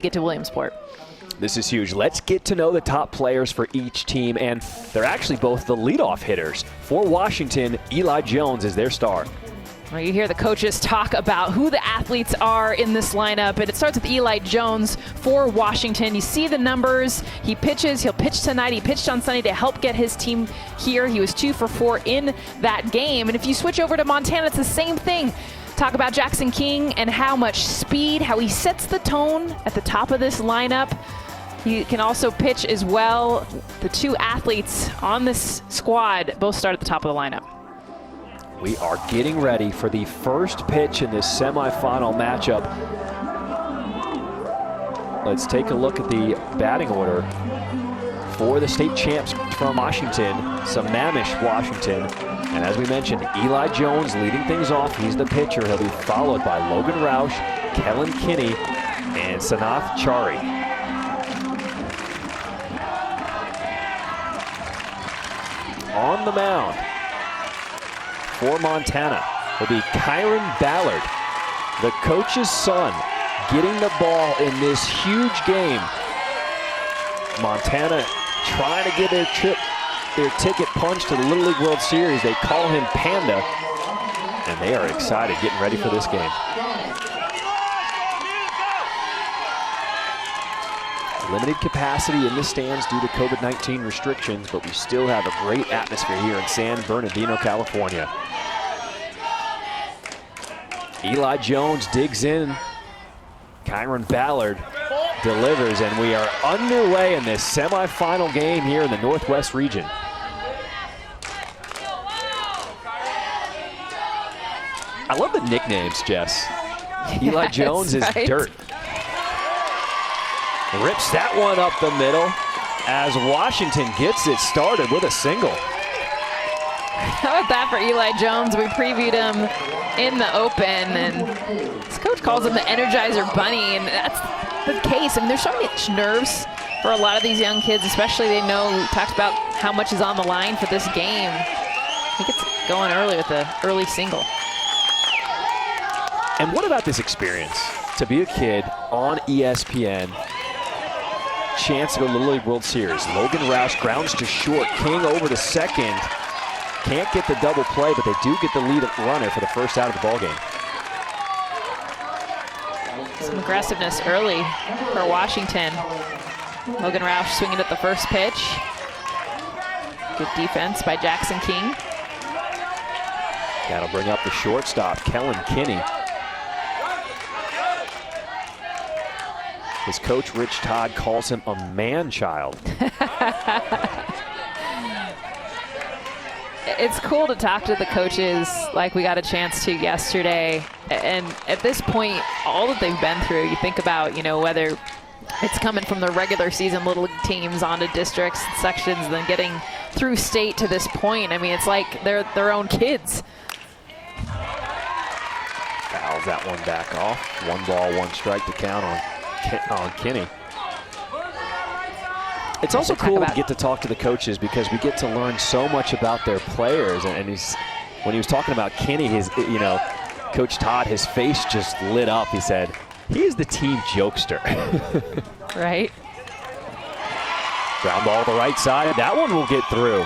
get to Williamsport. This is huge. Let's get to know the top players for each team, and they're actually both the leadoff hitters. For Washington, Eli Jones is their star. Well, you hear the coaches talk about who the athletes are in this lineup, and it starts with Eli Jones for Washington. You see the numbers. He pitches. He'll pitch tonight. He pitched on Sunday to help get his team here. He was 2 for 4 in that game. And if you switch over to Montana, it's the same thing. Talk about Jackson King and how much speed, how he sets the tone at the top of this lineup. He can also pitch as well. The two athletes on this squad both start at the top of the lineup. We are getting ready for the first pitch in this semifinal matchup. Let's take a look at the batting order for the state champs from Washington, Sammamish, Washington. And as we mentioned, Eli Jones leading things off. He's the pitcher. He'll be followed by Logan Roush, Kellen Kinney, and Sanath Chari. On the mound for Montana will be Kyron Ballard, the coach's son, getting the ball in this huge game. Montana trying to get their ticket punched to the Little League World Series. They call him Panda, and they are excited, getting ready for this game. Limited capacity in the stands due to COVID-19 restrictions, but we still have a great atmosphere here in San Bernardino, California. Eli Jones digs in. Kyron Ballard delivers, and we are underway in this semifinal game here in the Northwest region. I love the nicknames, Jess. Eli Jones is right. Dirt. Rips that one up the middle as Washington gets it started with a single. How about that for Eli Jones? We previewed him in the open, and his coach calls him the Energizer Bunny, and that's the case. I mean, there's so much nerves for a lot of these young kids, especially they know, we talked about how much is on the line for this game. He gets going early with the early single. And what about this experience? To be a kid on ESPN, chance to go to the Little League World Series. Logan Roush grounds to short, King over to second. Can't get the double play, but they do get the lead runner for the first out of the ballgame. Some aggressiveness early for Washington. Logan Roush swinging at the first pitch. Good defense by Jackson King. That'll bring up the shortstop, Kellen Kinney. His coach, Rich Todd, calls him a man-child. It's cool to talk to the coaches like we got a chance to yesterday. And at this point, all that they've been through, you think about, you know, whether it's coming from the regular season little league teams onto districts, sections, then getting through state to this point. I mean, it's like they're their own kids. Fouls that one back off. 1 ball, 1 strike to count on Kinney. It's also cool to get to talk to the coaches because we get to learn so much about their players. And when he was talking about Kinney, Coach Todd, his face just lit up. He said, he is the team jokester. Right. Ground ball to the right side. That one will get through.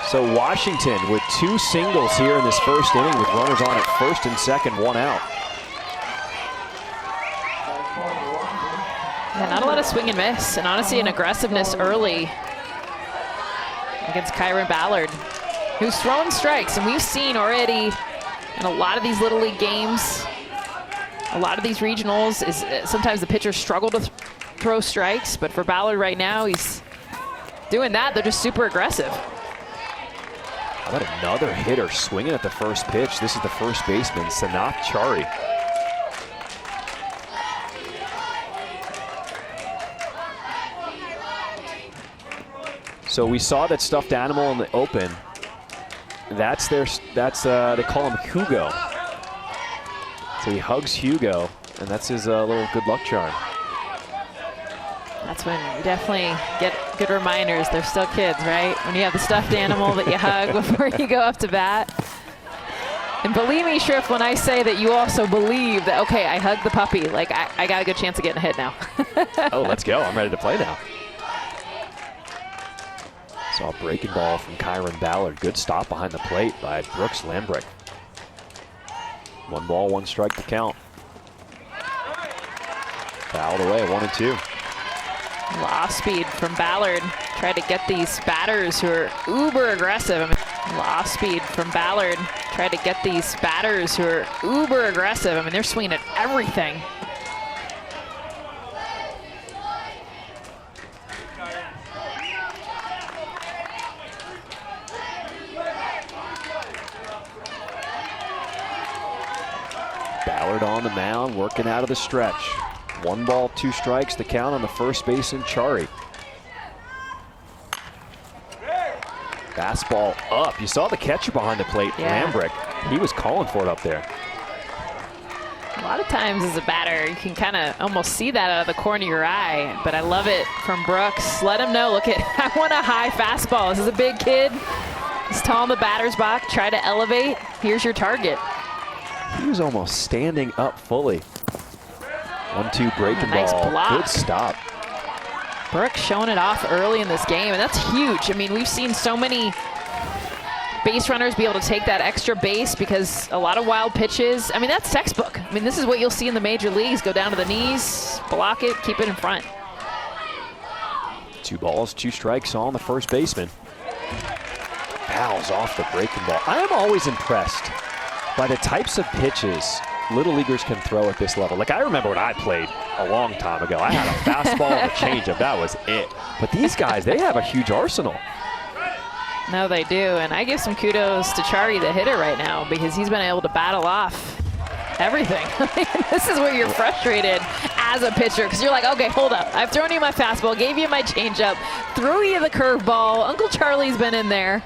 So Washington with 2 singles here in this first inning with runners on at first and second, 1 out. Yeah, not a lot of swing and miss, and honestly an aggressiveness early against Kyron Ballard, who's throwing strikes. And we've seen already in a lot of these Little League games, a lot of these regionals, is sometimes the pitchers struggle to throw strikes, but for Ballard right now, he's doing that. They're just super aggressive. How about another hitter swinging at the first pitch? This is the first baseman, Sanath Chari. So we saw that stuffed animal in the open. They call him Hugo. So he hugs Hugo, and that's his little good luck charm. That's when you definitely get good reminders. They're still kids, right? When you have the stuffed animal that you hug before you go up to bat. And believe me, Shrift, when I say that you also believe that, okay, I hugged the puppy, like I got a good chance of getting a hit now. Oh, let's go. I'm ready to play now. Saw a breaking ball from Kyron Ballard. Good stop behind the plate by Brooks Lambrick. 1 ball, 1 strike to count. Fouled away, 1-2. Lost speed from Ballard. Tried to get these batters who are uber aggressive. I mean, lost speed from Ballard. Tried to get these batters who are uber aggressive. I mean, they're swinging at everything. Ballard on the mound, working out of the stretch. 1 ball, 2 strikes to count on the first baseman, Chari. Fastball up. You saw the catcher behind the plate, Lambrick. He was calling for it up there. A lot of times as a batter, you can kind of almost see that out of the corner of your eye, but I love it from Brooks. Let him know, look at, I want a high fastball. This is a big kid. He's tall in the batter's box. Try to elevate. Here's your target. He was almost standing up fully. 1-2 breaking nice ball. block. Good stop. Brooks showing it off early in this game, and that's huge. I mean, we've seen so many base runners be able to take that extra base because a lot of wild pitches. I mean, that's textbook. I mean, this is what you'll see in the major leagues. Go down to the knees, block it, keep it in front. 2 balls, 2 strikes on the first baseman. Fouls off the breaking ball. I am always impressed by the types of pitches little leaguers can throw at this level. Like, I remember when I played a long time ago, I had a fastball and a changeup. That was it. But these guys, they have a huge arsenal. No, they do. And I give some kudos to Chari, the hitter, right now, because he's been able to battle off everything. This is where you're frustrated as a pitcher, because you're like, okay, hold up. I've thrown you my fastball, gave you my changeup, threw you the curveball. Uncle Charlie's been in there.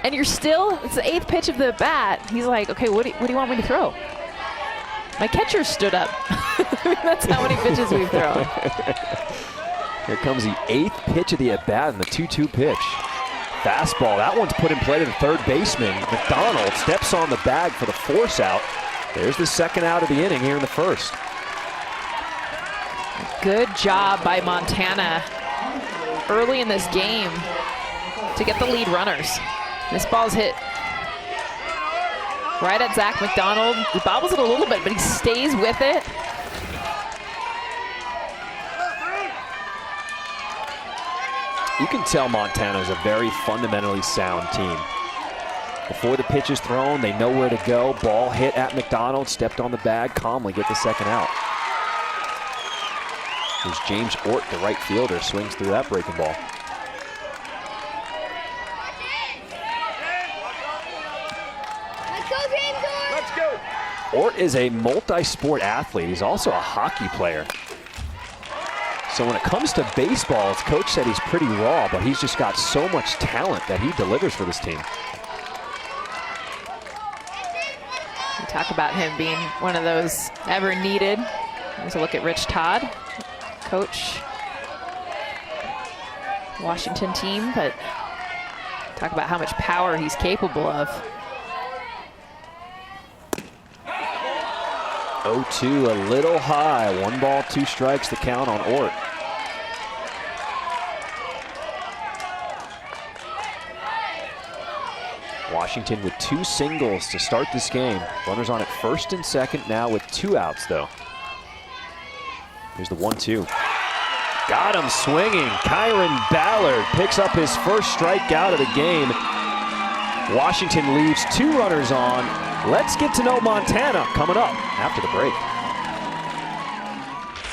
And you're still, it's the 8th pitch of the bat. He's like, okay, what do you want me to throw? My catcher stood up. That's how many pitches we've thrown. Here comes the 8th pitch of the at-bat and the 2-2 pitch. Fastball, that one's put in play to the third baseman. McDonald steps on the bag for the force out. There's the second out of the inning here in the first. Good job by Montana early in this game to get the lead runners. This ball's hit right at Zach McDonald. He bobbles it a little bit, but he stays with it. You can tell Montana's a very fundamentally sound team. Before the pitch is thrown, they know where to go. Ball hit at McDonald, stepped on the bag, calmly get the second out. Here's James Ort, the right fielder, swings through that breaking ball. Ort is a multi-sport athlete. He's also a hockey player. So when it comes to baseball, his coach said he's pretty raw, but he's just got so much talent that he delivers for this team. We talk about him being one of those ever needed. Here's a look at Rich Todd, coach, Washington team, but talk about how much power he's capable of. 0-2, a little high. 1 ball, 2 strikes to count on Ort. Washington with 2 singles to start this game. Runners on at first and second now with 2 outs, though. Here's the 1-2. Got him swinging. Kyron Ballard picks up his first strikeout of the game. Washington leaves 2 runners on. Let's get to know Montana coming up after the break.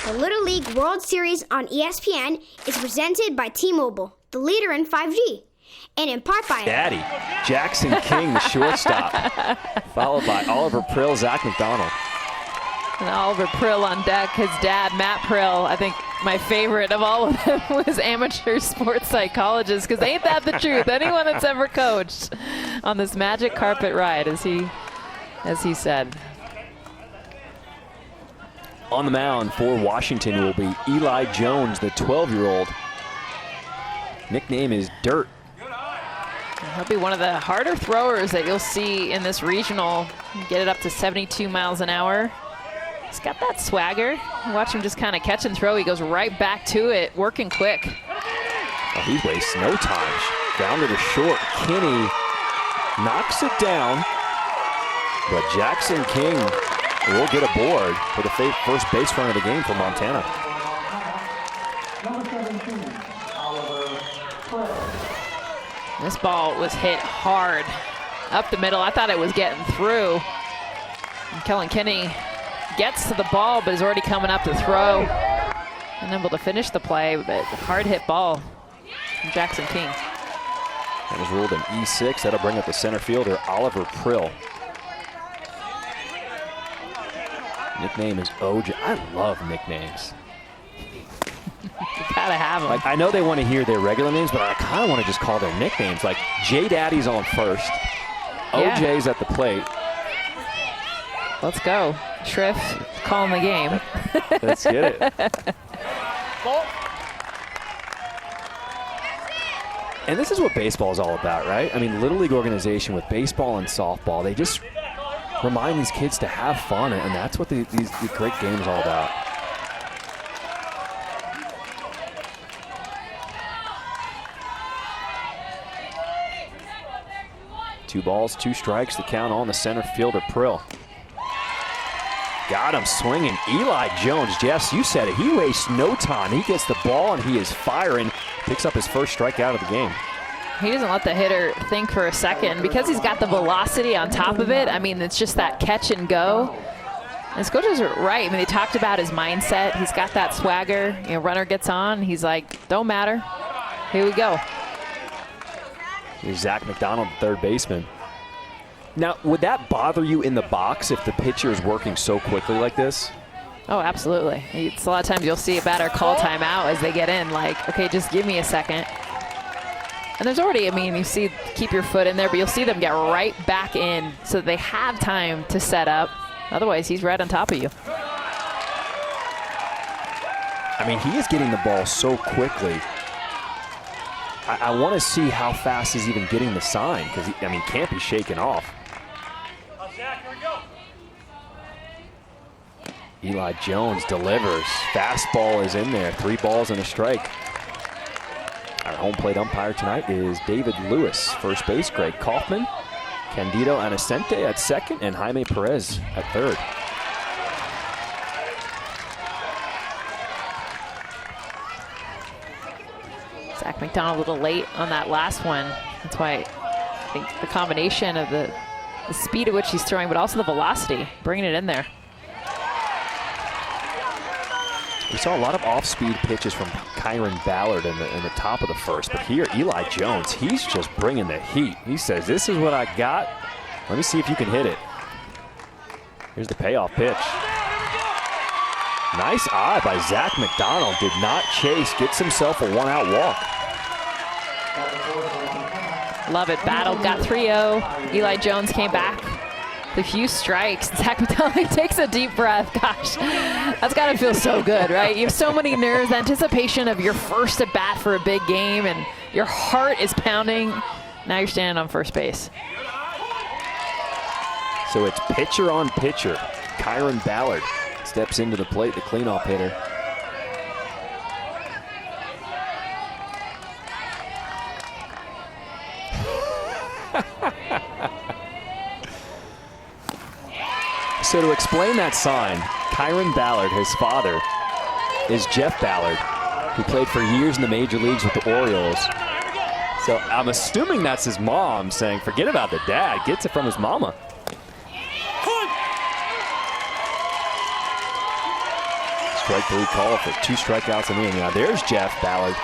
The Little League World Series on ESPN is presented by T-Mobile, the leader in 5G, and in part by Daddy, Jackson King, the shortstop, followed by Oliver Prill, Zach McDonald. And Oliver Prill on deck, his dad, Matt Prill. I think my favorite of all of them was amateur sports psychologist, because ain't that the truth? Anyone that's ever coached on this magic carpet ride, as he said. On the mound for Washington will be Eli Jones, the 12-year-old. Nickname is Dirt. He'll be one of the harder throwers that you'll see in this regional. Get it up to 72 miles an hour. He's got that swagger. Watch him just kind of catch and throw. He goes right back to it, working quick. Oh, he wastes no time. Grounded to short. Kinney knocks it down, but Jackson King will get a board for the first base run of the game for Montana. This ball was hit hard up the middle. I thought it was getting through. And Kellen Kinney gets to the ball, but is already coming up to throw. Unable to finish the play, but hard hit ball from Jackson King. That was ruled an E6. That'll bring up the center fielder, Oliver Prill. Nickname is OJ. I love nicknames. You gotta have them. Like, I know they want to hear their regular names, but I kind of want to just call their nicknames. Like, J Daddy's on first. Yeah. OJ's at the plate. Let's go. Shrift calling the game. Let's get it. And this is what baseball is all about, right? I mean, Little League organization with baseball and softball, they just remind these kids to have fun, and that's what these great games are all about. Two balls, two strikes, the count on the center fielder, Prill. Got him swinging. Eli Jones, Jess, you said it. He wastes no time. He gets the ball and he is firing. Picks up his first strikeout of the game. He doesn't let the hitter think for a second because he's got the velocity on top of it. I mean, it's just that catch and go. And his coaches are right. I mean, they talked about his mindset. He's got that swagger. You know, runner gets on. He's like, don't matter. Here we go. Here's Zach McDonald, third baseman. Now, would that bother you in the box if the pitcher is working so quickly like this? Oh, absolutely. It's a lot of times you'll see a batter call timeout as they get in, like, okay, just give me a second. And there's already, I mean, you see, keep your foot in there, but you'll see them get right back in so that they have time to set up. Otherwise, he's right on top of you. I mean, he is getting the ball so quickly. I want to see how fast he's even getting the sign because, I mean, can't be shaken off. Eli Jones delivers. Fastball is in there. 3 balls and a strike. Our home plate umpire tonight is David Lewis. First base, Greg Kaufman. Candido Anacente at second, and Jaime Perez at third. Zach McDonald a little late on that last one. That's why I think the combination of the speed at which he's throwing, but also the velocity, bringing it in there. We saw a lot of off-speed pitches from Kyron Ballard in the top of the first, but here Eli Jones, he's just bringing the heat. He says, this is what I got. Let me see if you can hit it. Here's the payoff pitch. Nice eye by Zach McDonald. Did not chase, gets himself a 1-out walk. Love it, battled, got 3-0. Eli Jones came back. The few strikes. Zach McDonald takes a deep breath. Gosh, that's got to feel so good, right? You have so many nerves, anticipation of your first at bat for a big game, and your heart is pounding. Now you're standing on first base. So it's pitcher on pitcher. Kyron Ballard steps into the plate, the cleanoff hitter. So to explain that sign, Kyron Ballard, his father, is Jeff Ballard, who played for years in the major leagues with the Orioles. So I'm assuming that's his mom saying, forget about the dad, gets it from his mama. Strike 3 call for 2 strikeouts in the inning. Now there's Jeff Ballard.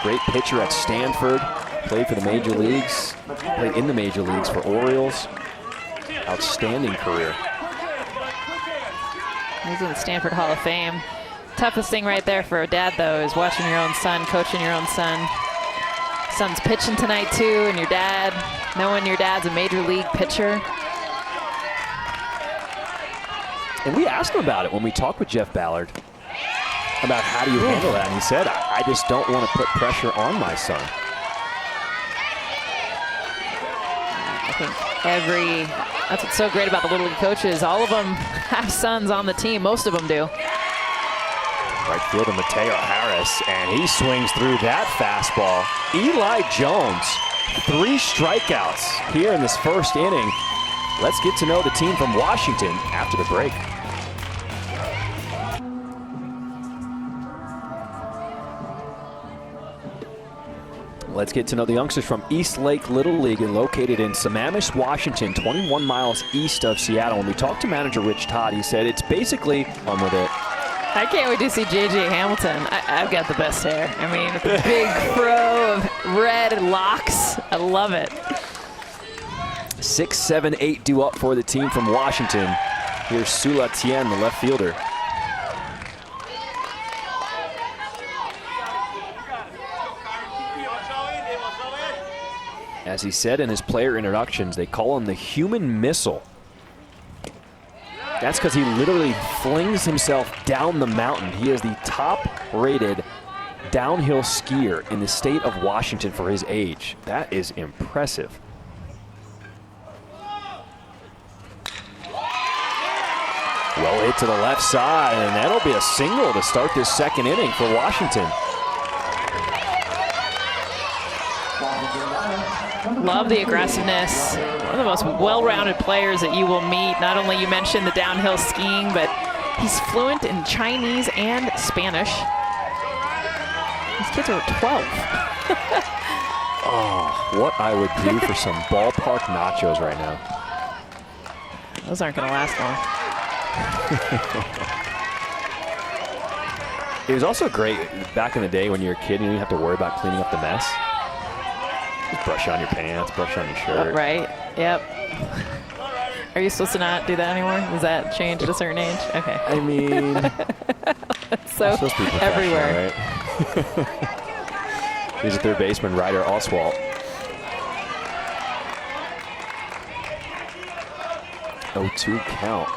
Great pitcher at Stanford, played for the major leagues, played in the major leagues for Orioles. Outstanding career. He's in the Stanford Hall of Fame. Toughest thing right there for a dad, though, is watching your own son, coaching your own son. Son's pitching tonight, too, and your dad, knowing your dad's a major league pitcher. And we asked him about it when we talked with Jeff Ballard about how do you handle that, and he said, I just don't want to put pressure on my son. think that's what's so great about the Little League coaches. All of them have sons on the team. Most of them do. Right fielder Mateo Harris, and he swings through that fastball. Eli Jones, 3 strikeouts here in this first inning. Let's get to know the team from Washington after the break. Let's get to know the youngsters from East Lake Little League, and located in Sammamish, Washington, 21 miles east of Seattle. When we talked to manager Rich Todd, he said it's basically on with it. I can't wait to see J.J. Hamilton. I've got the best hair. I mean, with the big fro of red locks. I love it. 6, 7, 8 due up for the team from Washington. Here's Sula Tien, the left fielder. As he said in his player introductions, they call him the human missile. That's because he literally flings himself down the mountain. He is the top-rated downhill skier in the state of Washington for his age. That is impressive. Well hit to the left side, and that'll be a single to start this second inning for Washington. Love the aggressiveness. One of the most well-rounded players that you will meet. Not only you mentioned the downhill skiing, but he's fluent in Chinese and Spanish. These kids are 12. Oh, what I would do for some ballpark nachos right now. Those aren't going to last long. It was also great back in the day when you were a kid and you didn't have to worry about cleaning up the mess. Just brush on your pants, brush on your shirt. Right, yep. Are you supposed to not do that anymore? Does that change at a certain age? Okay. I mean, so everywhere. Right? Here's a third baseman, Ryder Oswalt. 0-2 count.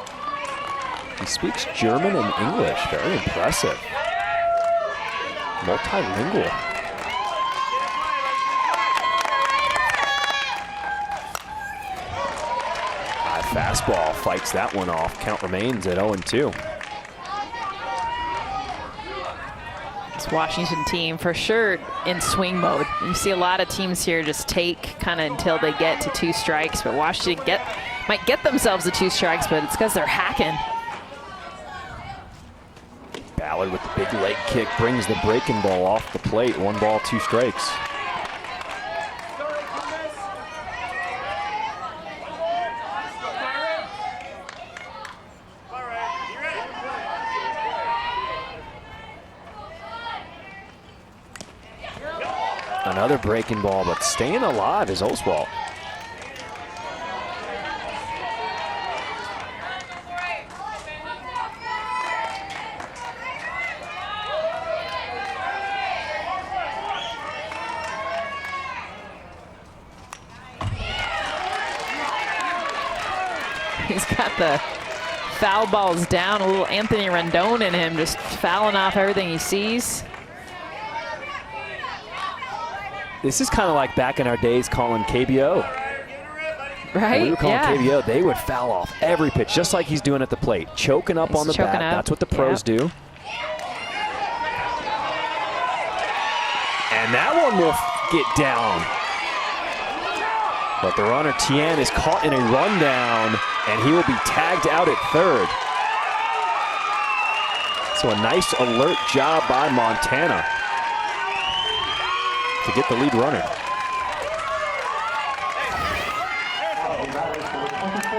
He speaks German and English. Very impressive. Multilingual. Fastball fights that one off. Count remains at 0-2. This Washington team for sure in swing mode. You see a lot of teams here just take kind of until they get to 2 strikes, but Washington might get themselves to 2 strikes, but it's because they're hacking. Ballard with the big leg kick brings the breaking ball off the plate. 1 ball, 2 strikes. Another breaking ball, but staying alive is Oswalt. He's got the foul balls down, a little Anthony Rendon in him, just fouling off everything he sees. This is kind of like back in our days calling KBO. Right? When we were calling KBO, they would foul off every pitch, just like he's doing at the plate. Choking up on the bat. That's what the pros do. And that one will get down. But the runner, Tien, is caught in a rundown, and he will be tagged out at third. So a nice alert job by Montana to get the lead runner.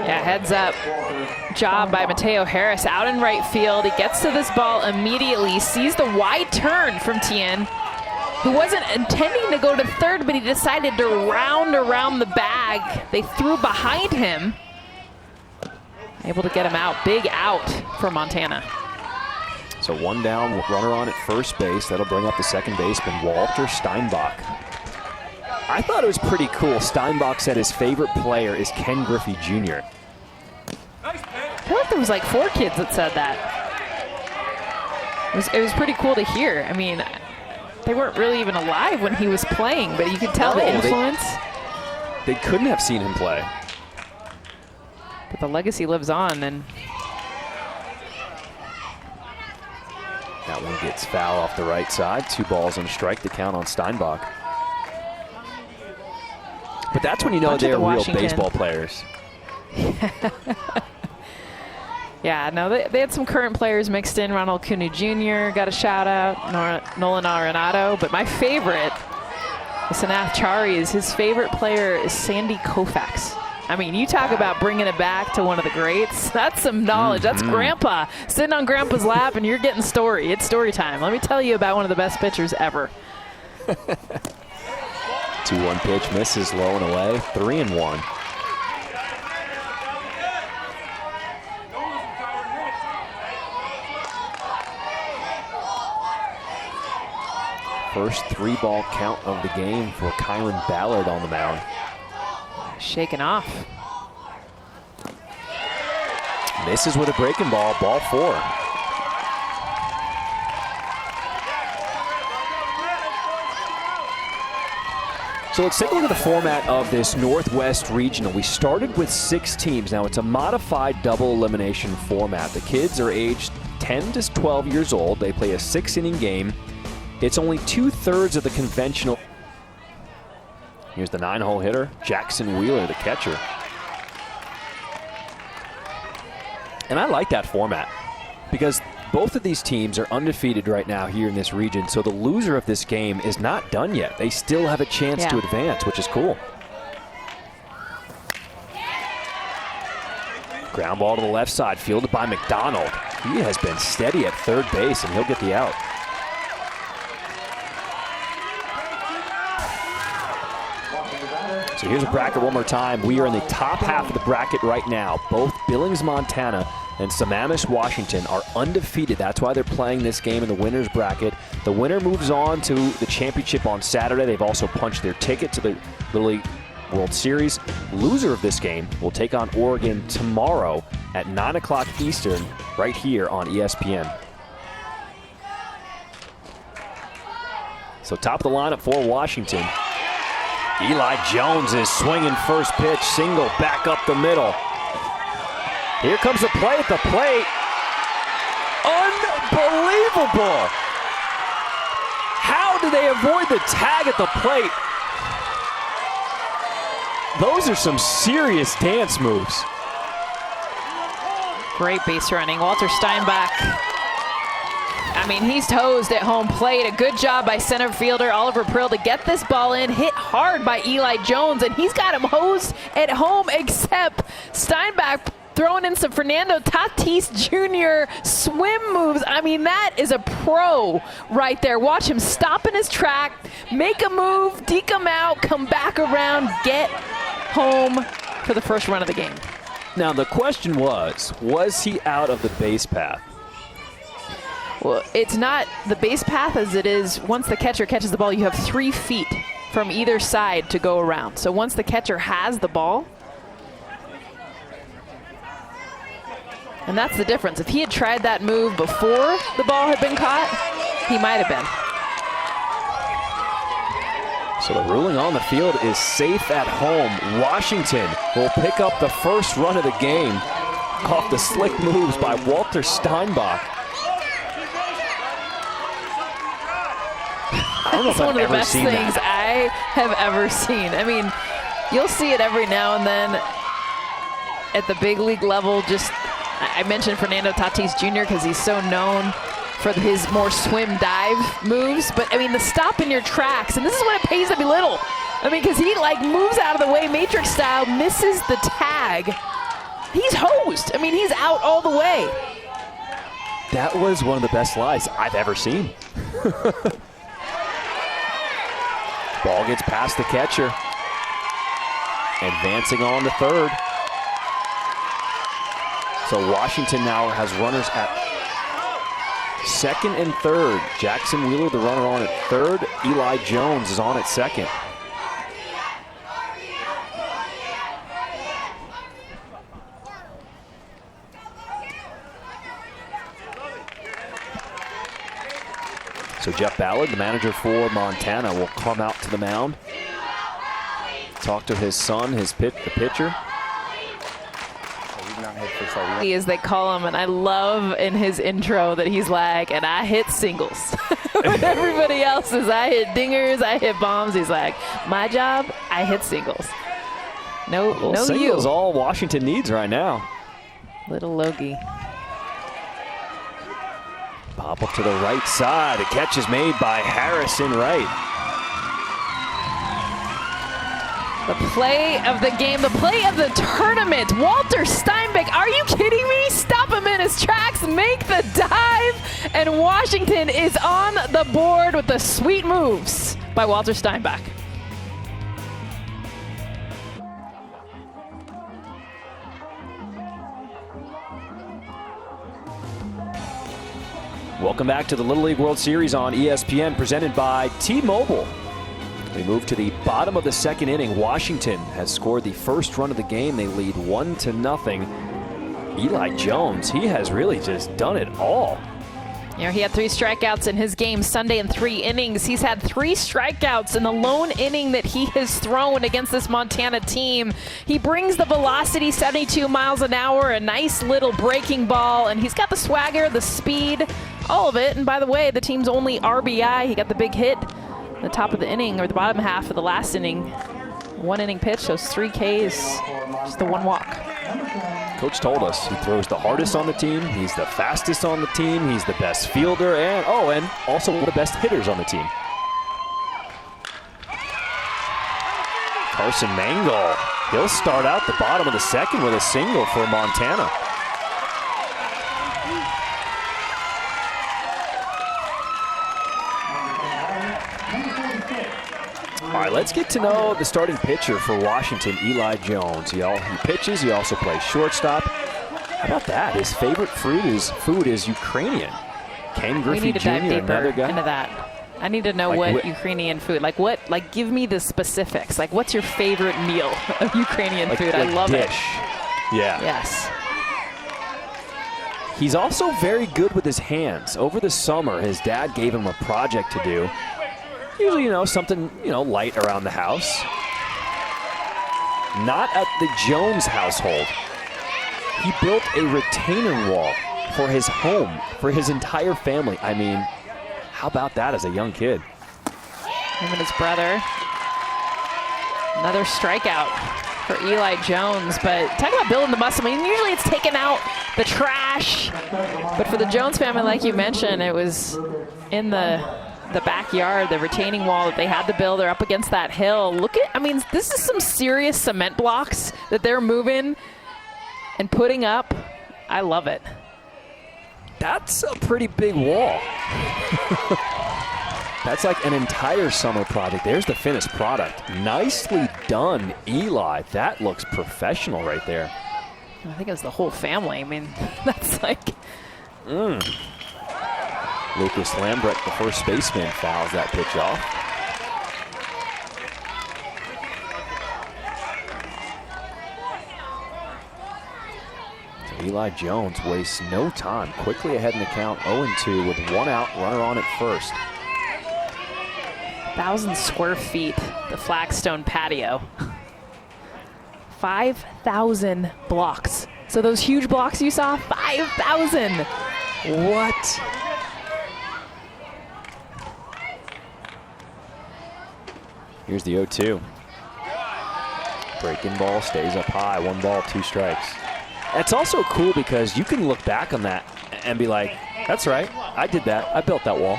Yeah, heads up job by Mateo Harris out in right field. He gets to this ball immediately, sees the wide turn from Tien, who wasn't intending to go to third, but he decided to round around the bag. They threw behind him. Able to get him out. Big out for Montana. So 1 down, runner on at first base. That'll bring up the second baseman, Walter Steinbach. I thought it was pretty cool. Steinbach said his favorite player is Ken Griffey Jr. I feel like there was like 4 kids that said that. It was pretty cool to hear. I mean, they weren't really even alive when he was playing, but you could tell the influence. They couldn't have seen him play. But the legacy lives on, and that one gets foul off the right side. 2 balls and a strike to count on Steinbach. But that's when you know they're real baseball players. yeah, no, they had some current players mixed in. Ronald Acuna Jr. got a shout out. Nolan Arenado. But my favorite is Sanath Chari's. His favorite player is Sandy Koufax. I mean, you talk about bringing it back to one of the greats. That's some knowledge. That's Grandpa sitting on Grandpa's lap, and you're getting story. It's story time. Let me tell you about one of the best pitchers ever. 2-1 pitch misses, low and away. 3-1. First 3-ball count of the game for Kyron Ballard on the mound. Shaken off. Misses with a breaking ball, ball 4. So let's take a look at the format of this Northwest Regional. We started with 6 teams. Now it's a modified double elimination format. The kids are aged 10 to 12 years old. They play a 6-inning game. It's only 2/3 of the conventional. Here's the 9-hole hitter, Jackson Wheeler, the catcher. And I like that format because both of these teams are undefeated right now here in this region, so the loser of this game is not done yet. They still have a chance to advance, which is cool. Ground ball to the left side, fielded by McDonald. He has been steady at third base, and he'll get the out. So here's a bracket one more time. We are in the top half of the bracket right now. Both Billings, Montana and Sammamish, Washington are undefeated. That's why they're playing this game in the winner's bracket. The winner moves on to the championship on Saturday. They've also punched their ticket to the Little League World Series. Loser of this game will take on Oregon tomorrow at 9 o'clock Eastern right here on ESPN. So top of the lineup for Washington. Eli Jones is swinging first pitch, single back up the middle. Here comes the play at the plate. Unbelievable! How do they avoid the tag at the plate? Those are some serious dance moves. Great base running. Walter Steinbach. I mean, he's hosed at home plate. A good job by center fielder Oliver Prill to get this ball in. Hit hard by Eli Jones, and he's got him hosed at home, except Steinbach throwing in some Fernando Tatis Jr. swim moves. I mean, that is a pro right there. Watch him stop in his track, make a move, deke him out, come back around, get home for the first run of the game. Now, the question was he out of the base path? Well, it's not the base path as it is once the catcher catches the ball, you have 3 feet from either side to go around. So once the catcher has the ball, and that's the difference. If he had tried that move before the ball had been caught, he might have been. So the ruling on the field is safe at home. Washington will pick up the first run of the game off the slick moves by Walter Steinbach. I don't know if It's one I've of the ever best seen things that. I have ever seen. I mean, you'll see it every now and then at the big league level. Just, I mentioned Fernando Tatis Jr. because he's so known for his more swim dive moves. But I mean, the stop in your tracks, and this is what it pays to be little. I mean, because he like moves out of the way, Matrix style, misses the tag. He's hosed. I mean, he's out all the way. That was one of the best slides I've ever seen. Ball gets past the catcher. Advancing on to third. So Washington now has runners at second and third. Jackson Wheeler, the runner, on at third. Eli Jones is on at second. So Jeff Ballard, the manager for Montana, will come out to the mound. Talk to his son, the pitcher. As they call him, and I love in his intro that he's like, and I hit singles. When everybody else is, I hit dingers, I hit bombs. He's like, my job, I hit singles. No singles you. All Washington needs right now. Little Logie. Pop up to the right side. The catch is made by Harrison Wright. The play of the game, the play of the tournament. Walter Steinbeck, are you kidding me? Stop him in his tracks, make the dive, and Washington is on the board with the sweet moves by Walter Steinbeck. Welcome back to the Little League World Series on ESPN, presented by T-Mobile. We move to the bottom of the second inning. Washington has scored the first run of the game. They lead 1-0. Eli Jones, he has really just done it all. You know, he had 3 strikeouts in his game Sunday in 3 innings. He's had 3 strikeouts in the lone inning that he has thrown against this Montana team. He brings the velocity, 72 miles an hour, a nice little breaking ball, and he's got the swagger, the speed, all of it. And by the way, the team's only RBI. He got the big hit at the top of the inning, or the bottom half of the last inning. 1 inning pitch, those 3 Ks, just the 1 walk. Coach told us he throws the hardest on the team, he's the fastest on the team, he's the best fielder, and also one of the best hitters on the team. Carson Mangle, he'll start out the bottom of the second with a single for Montana. All right, let's get to know the starting pitcher for Washington, Eli Jones. He pitches, he also plays shortstop. How about that? His favorite food is Ukrainian. Ken Griffey We need to Jr., dive deeper another guy. into that. I need to know what Ukrainian food, like give me the specifics. Like, what's your favorite meal of Ukrainian food? I love dish. it. Yeah. Yes. He's also very good with his hands. Over the summer, his dad gave him a project to do. Usually, something, light around the house. Not at the Jones household. He built a retaining wall for his home, for his entire family. I mean, how about that as a young kid? Him and his brother. Another strikeout for Eli Jones, but talk about building the muscle. I mean, usually it's taking out the trash, but for the Jones family, like you mentioned, it was in the backyard, the retaining wall that they had to build. They're up against that hill. This is some serious cement blocks that they're moving and putting up. I love it. That's a pretty big wall. That's like an entire summer project. There's the finished product. Nicely done, Eli. That looks professional right there. I think it was the whole family. I mean, that's like... Lucas Lambrecht, the first baseman, fouls that pitch off. So Eli Jones wastes no time. Quickly ahead in the count, 0-2 with 1 out, runner on at first. 1,000 square feet, the flagstone patio. 5,000 blocks. So those huge blocks you saw, 5,000. What? Here's the 0-2. Breaking ball stays up high. 1 ball, 2 strikes. That's also cool because you can look back on that and be like, that's right, I did that. I built that wall.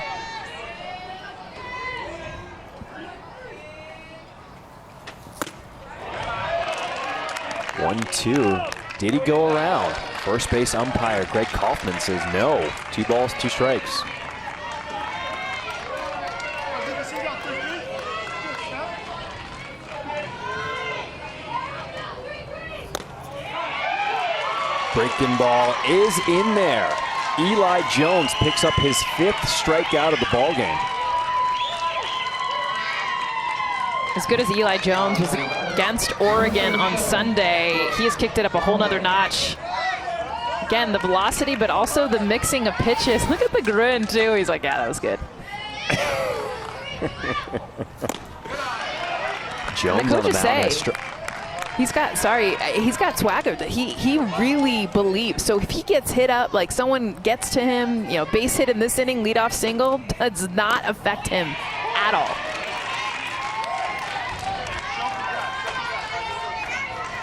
One, 2. Did he go around? First base umpire Greg Kaufman says no. 2 balls, 2 strikes. Breaking ball is in there. Eli Jones picks up his 5th strikeout of the ballgame. As good as Eli Jones was against Oregon on Sunday, he has kicked it up a whole nother notch. Again, the velocity, but also the mixing of pitches. Look at the grin, too. He's like, yeah, that was good. Jones on the mound. He's got swagger. He really believes. So if he gets hit up, like someone gets to him, you know, base hit in this inning, leadoff single, does not affect him at all.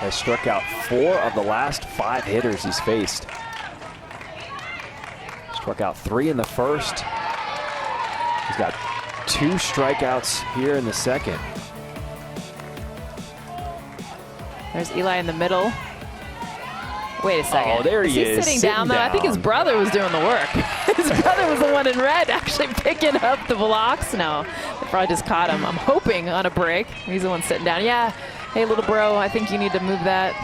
Has struck out 4 of the last 5 hitters he's faced. Struck out 3 in the first. He's got 2 strikeouts here in the second. There's Eli in the middle. Wait a second. Oh, there he is. He's sitting down, though. I think his brother was doing the work. His brother was the one in red actually picking up the blocks. No, they probably just caught him. I'm hoping on a break. He's the one sitting down. Yeah. Hey, little bro, I think you need to move that.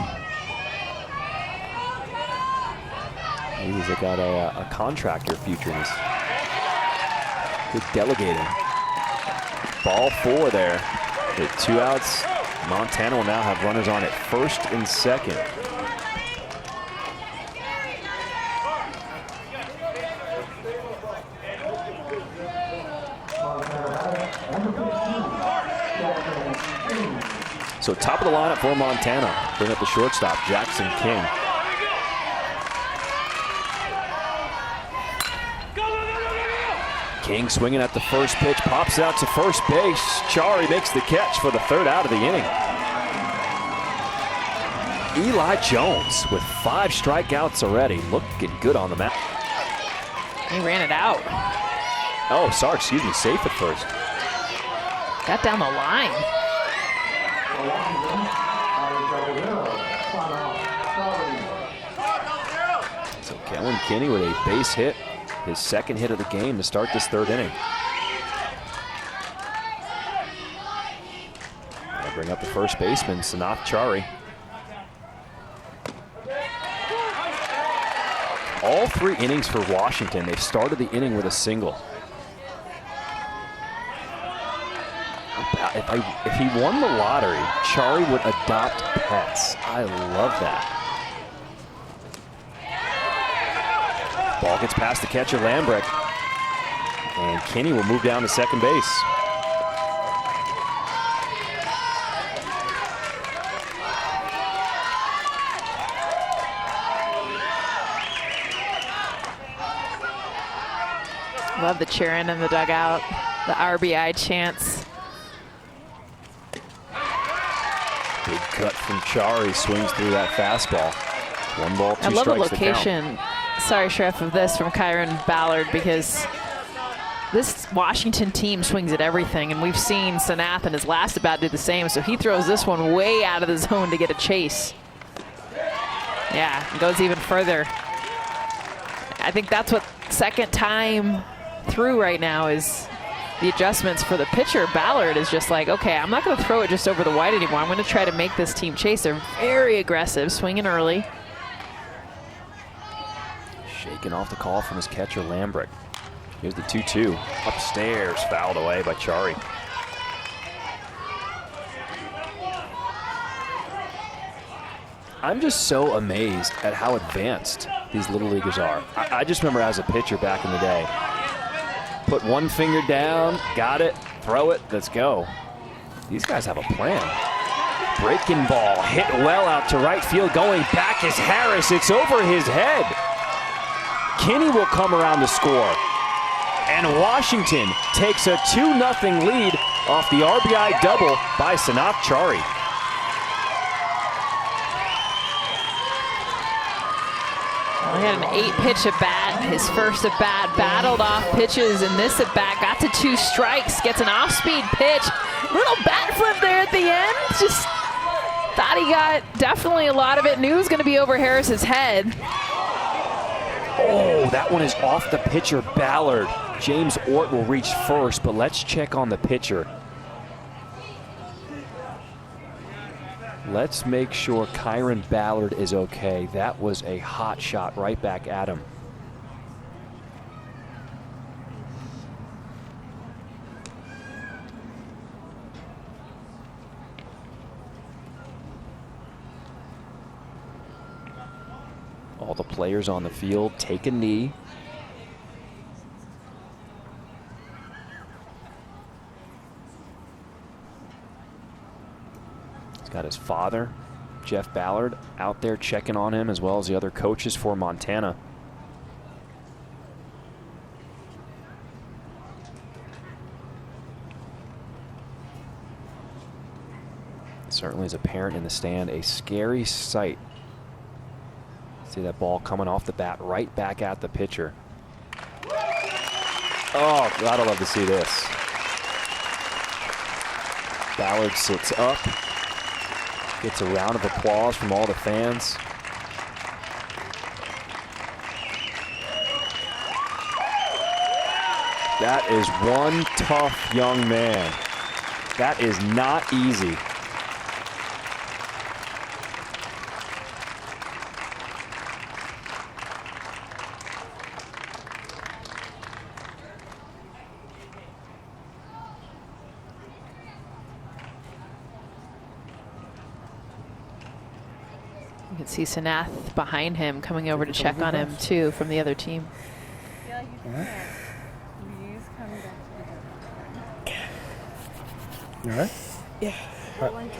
He's got a contractor future. Good delegating. Ball 4 there. With 2 outs. Montana will now have runners on at first and second. So top of the lineup for Montana. Bring up the shortstop, Jackson King. King swinging at the first pitch, pops out to first base. Chari makes the catch for the 3rd out of the inning. Eli Jones with 5 strikeouts already, looking good on the mound. He ran it out. Oh, sorry, excuse me, safe at first. Got down the line. So Kellen Kinney with a base hit. His 2nd hit of the game to start this 3rd inning. I'll bring up the first baseman, Sanath Chari. All 3 innings for Washington. They've started the inning with a single. If he won the lottery, Chari would adopt pets. I love that. Ball gets past the catcher, Lambrick. And Kinney will move down to second base. Love the cheering in the dugout, the RBI chants. Big cut from Chari, swings through that fastball. 1 ball, 2 strikes. I love the location. To count. Sorry, Sheriff, of this from Kyron Ballard, because this Washington team swings at everything, and we've seen Sanath in his last at bat do the same, so he throws this one way out of the zone to get a chase. Yeah, it goes even further. I think that's what second time through right now is the adjustments for the pitcher. Ballard is just like, okay, I'm not going to throw it just over the white anymore. I'm going to try to make this team chase. They're very aggressive, swinging early. Shaking off the call from his catcher, Lambrick. Here's the 2-2. Upstairs, fouled away by Chari. I'm just so amazed at how advanced these little leaguers are. I just remember as a pitcher back in the day, put 1 finger down, got it, throw it, let's go. These guys have a plan. Breaking ball, hit well out to right field, going back is Harris. It's over his head. Kinney will come around to score. And Washington takes a 2-0 lead off the RBI double by Sanath Chari. He had an 8-pitch at bat. His first at bat, battled off pitches, and this at bat got to 2 strikes. Gets an off-speed pitch, little bat flip there at the end. Just thought he got definitely a lot of it. Knew it was going to be over Harris's head. Oh, that one is off the pitcher, Ballard. James Ort will reach first, but let's check on the pitcher. Let's make sure Kyron Ballard is okay. That was a hot shot right back at him. All the players on the field take a knee. He's got his father Jeff Ballard out there checking on him, as well as the other coaches for Montana. Certainly as a parent in the stand, a scary sight. See that ball coming off the bat right back at the pitcher. Oh, I'd love to see this. Ballard sits up, gets a round of applause from all the fans. That is one tough young man. That is not easy. You can see Sanath behind him coming over to check on him too from the other team. You all right? Yeah. All right.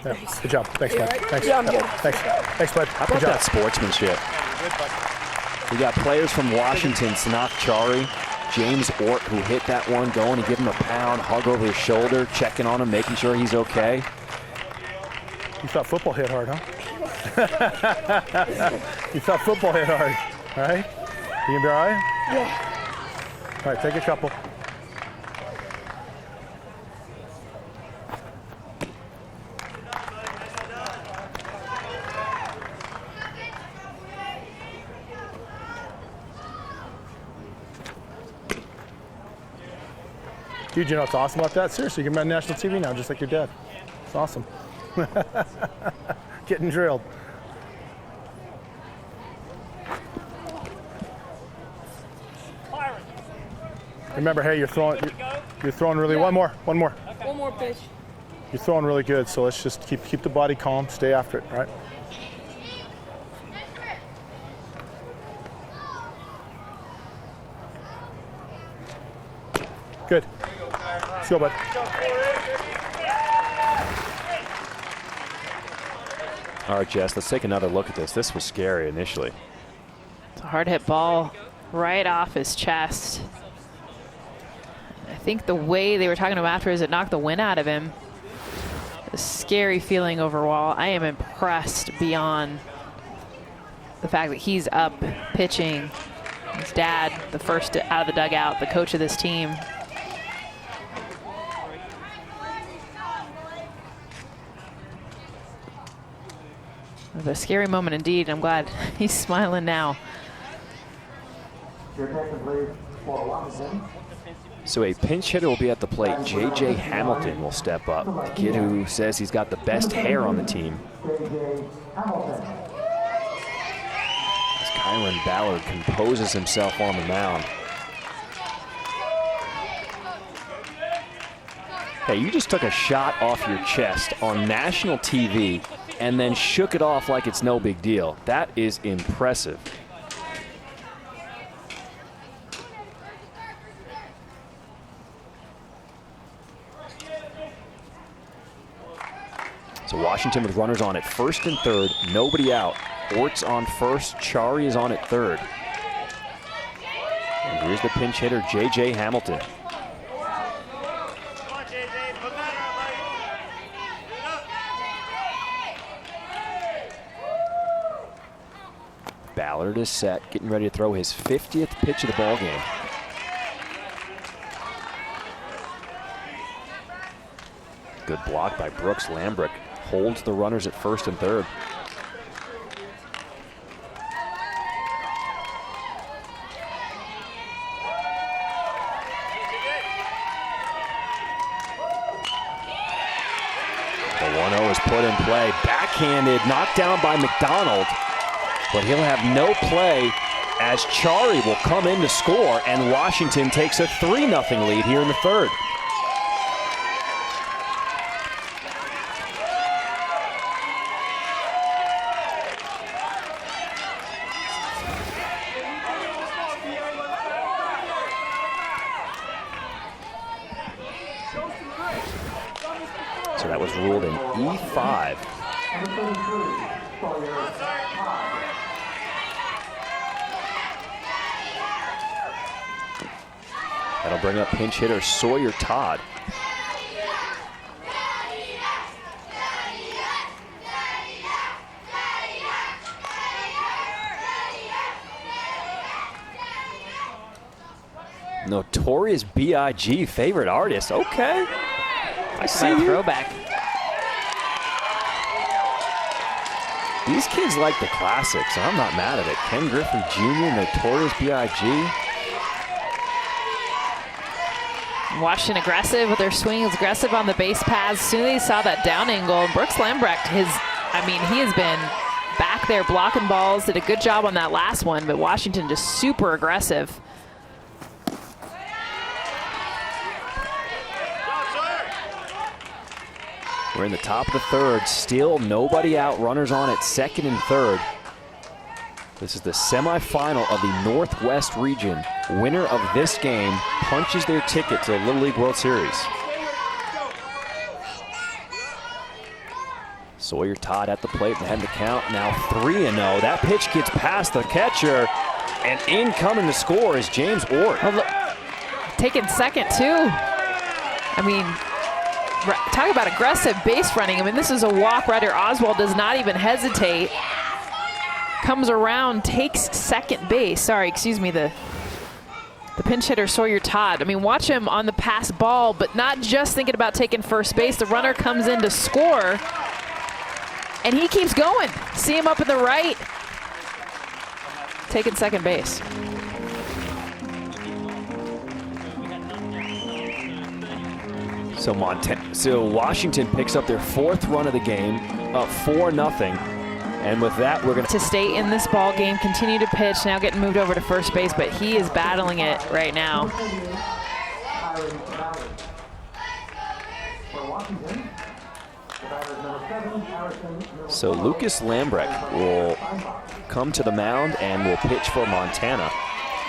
Yeah. Good job. Thanks, bud. Thanks. Yeah, I'm good. Thanks. Thanks, bud. How about that sportsmanship? We got players from Washington, Sanath Chari, James Ort, who hit that one going to give him a pound, hug over his shoulder, checking on him, making sure he's okay. You thought football hit hard, huh? You thought football hit hard, all right? You gonna be all right? Yeah. All right, take a couple. Dude, you know what's awesome about that? Seriously, you're on national TV now, just like your dad. It's awesome. Getting drilled. Remember, hey, you're throwing really. One more. One more pitch. You're throwing really good, so let's just keep the body calm, stay after it, all right? Good. Let's go, bud. All right, Jess, let's take another look at this. This was scary initially. It's a hard hit ball right off his chest. I think the way they were talking to him after is it knocked the wind out of him. A scary feeling overall. I am impressed beyond the fact that he's up pitching. His dad, the first out of the dugout, the coach of this team. It was a scary moment indeed. I'm glad he's smiling now. So a pinch hitter will be at the plate. J.J. Hamilton will step up. The kid who says he's got the best hair on the team. As Kylan Ballard composes himself on the mound. Hey, you just took a shot off your chest on national TV and then shook it off like it's no big deal. That is impressive. So Washington with runners on at first and third, nobody out. Ort's on first, Chari is on at third. And here's the pinch hitter, J.J. Hamilton. Ballard is set, getting ready to throw his 50th pitch of the ball game. Good block by Brooks Lambrick. Holds the runners at first and third. The 1-0 is put in play. Backhanded, knocked down by McDonald. But he'll have no play as Chari will come in to score, and Washington takes a 3-0 lead here in the third. So that was ruled an E5. That'll bring up pinch hitter Sawyer Todd. Notorious B.I.G. favorite artist. Okay. I see you. Throwback. These kids like the classics, and I'm not mad at it. Ken Griffey Jr., Notorious B.I.G. Washington aggressive with their swing. It's aggressive on the base paths. As soon as he saw that down angle, Brooks Lambrecht, he has been back there blocking balls. Did a good job on that last one, but Washington just super aggressive. We're in the top of the third. Still nobody out. Runners on at second and third. This is the semifinal of the Northwest region. Winner of this game punches their ticket to the Little League World Series. Sawyer Todd at the plate and head to count. Now 3-0. That pitch gets past the catcher, and in coming to score is James Orr. Oh, look, taking second too. I mean, talk about aggressive base running. I mean, this is a walk. Ryder Oswald does not even hesitate. Comes around, takes second base. Sorry, excuse me, the pinch hitter Sawyer Todd. I mean, watch him on the pass ball, but not just thinking about taking first base. The runner comes in to score, and he keeps going. See him up in the right, taking second base. So Washington picks up their fourth run of the game, up 4-0. And with that, we're going to stay in this ball game, continue to pitch, now getting moved over to first base, but he is battling it right now. So Lucas Lambrecht will come to the mound and will pitch for Montana.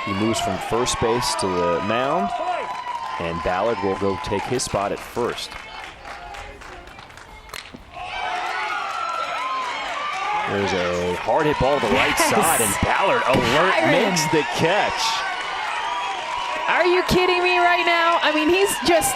He moves from first base to the mound, and Ballard will go take his spot at first. There's a hard hit ball to the right side, and Ballard alert makes the catch. Are you kidding me right now? I mean, he's just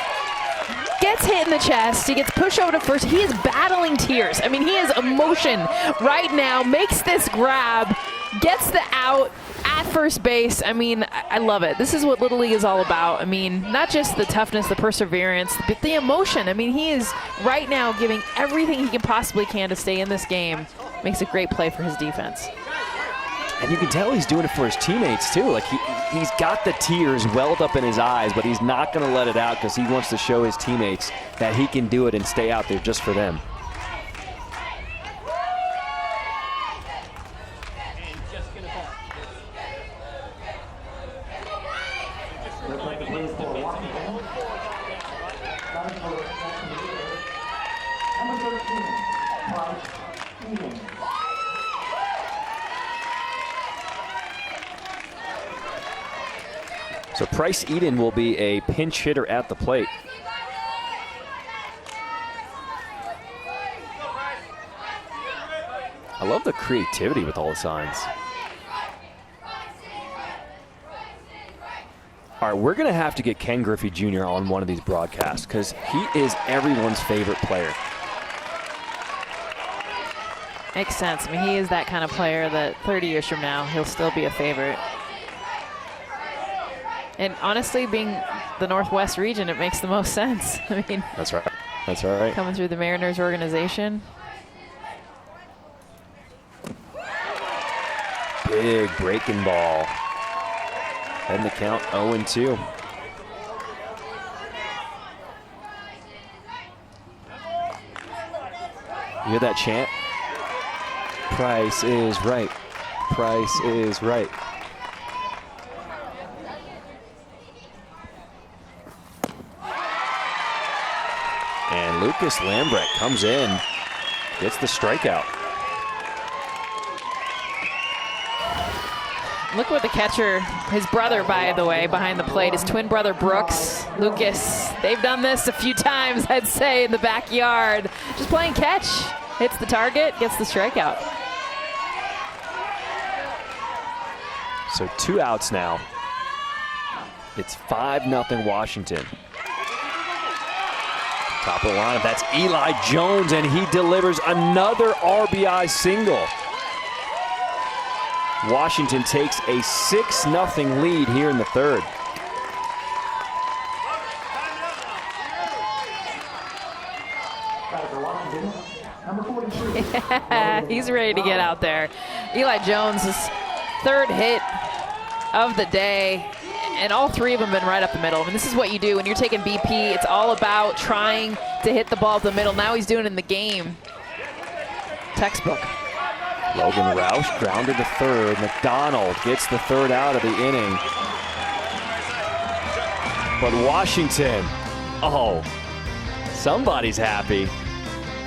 gets hit in the chest. He gets pushed over to first. He is battling tears. I mean, he is emotion right now. Makes this grab, gets the out at first base. I mean, I love it. This is what Little League is all about. I mean, not just the toughness, the perseverance, but the emotion. I mean, he is right now giving everything he can possibly can to stay in this game. Makes a great play for his defense. And you can tell he's doing it for his teammates too. Like he's got the tears welled up in his eyes, but he's not going to let it out because he wants to show his teammates that he can do it and stay out there just for them. So Price Eden will be a pinch hitter at the plate. I love the creativity with all the signs. All right, we're going to have to get Ken Griffey Jr. on one of these broadcasts because he is everyone's favorite player. Makes sense. I mean, he is that kind of player that 30 years from now, he'll still be a favorite. And honestly, being the Northwest region, it makes the most sense. I mean, that's right. That's right. Coming through the Mariners organization. Big breaking ball. Heading the count 0-2. You hear that chant? Price is right. Price is right. And Lucas Lambrecht comes in, gets the strikeout. Look what the catcher, his brother, by the way, behind the plate, his twin brother Brooks, Lucas. They've done this a few times, I'd say, in the backyard. Just playing catch. Hits the target, gets the strikeout. So 2 outs now. It's 5-0 Washington. Top of the lineup, that's Eli Jones, and he delivers another RBI single. Washington takes a 6-0 lead here in the third. Yeah, he's ready to get out there. Eli Jones' third hit of the day, and all 3 of them have been right up the middle. I mean, this is what you do when you're taking BP. It's all about trying to hit the ball up the middle. Now he's doing it in the game. Textbook. Logan Roush grounded to third. McDonald gets the third out of the inning. But Washington, oh, somebody's happy.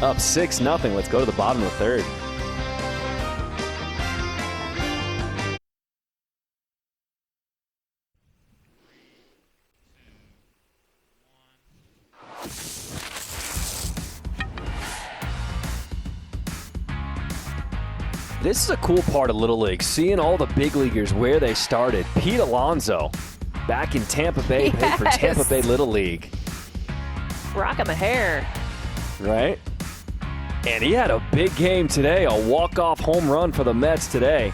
Up 6-0. Let's go to the bottom of the third. This is a cool part of Little League, seeing all the big leaguers where they started. Pete Alonso, back in Tampa Bay, played for Tampa Bay Little League. Rocking the hair. Right? And he had a big game today, a walk-off home run for the Mets today.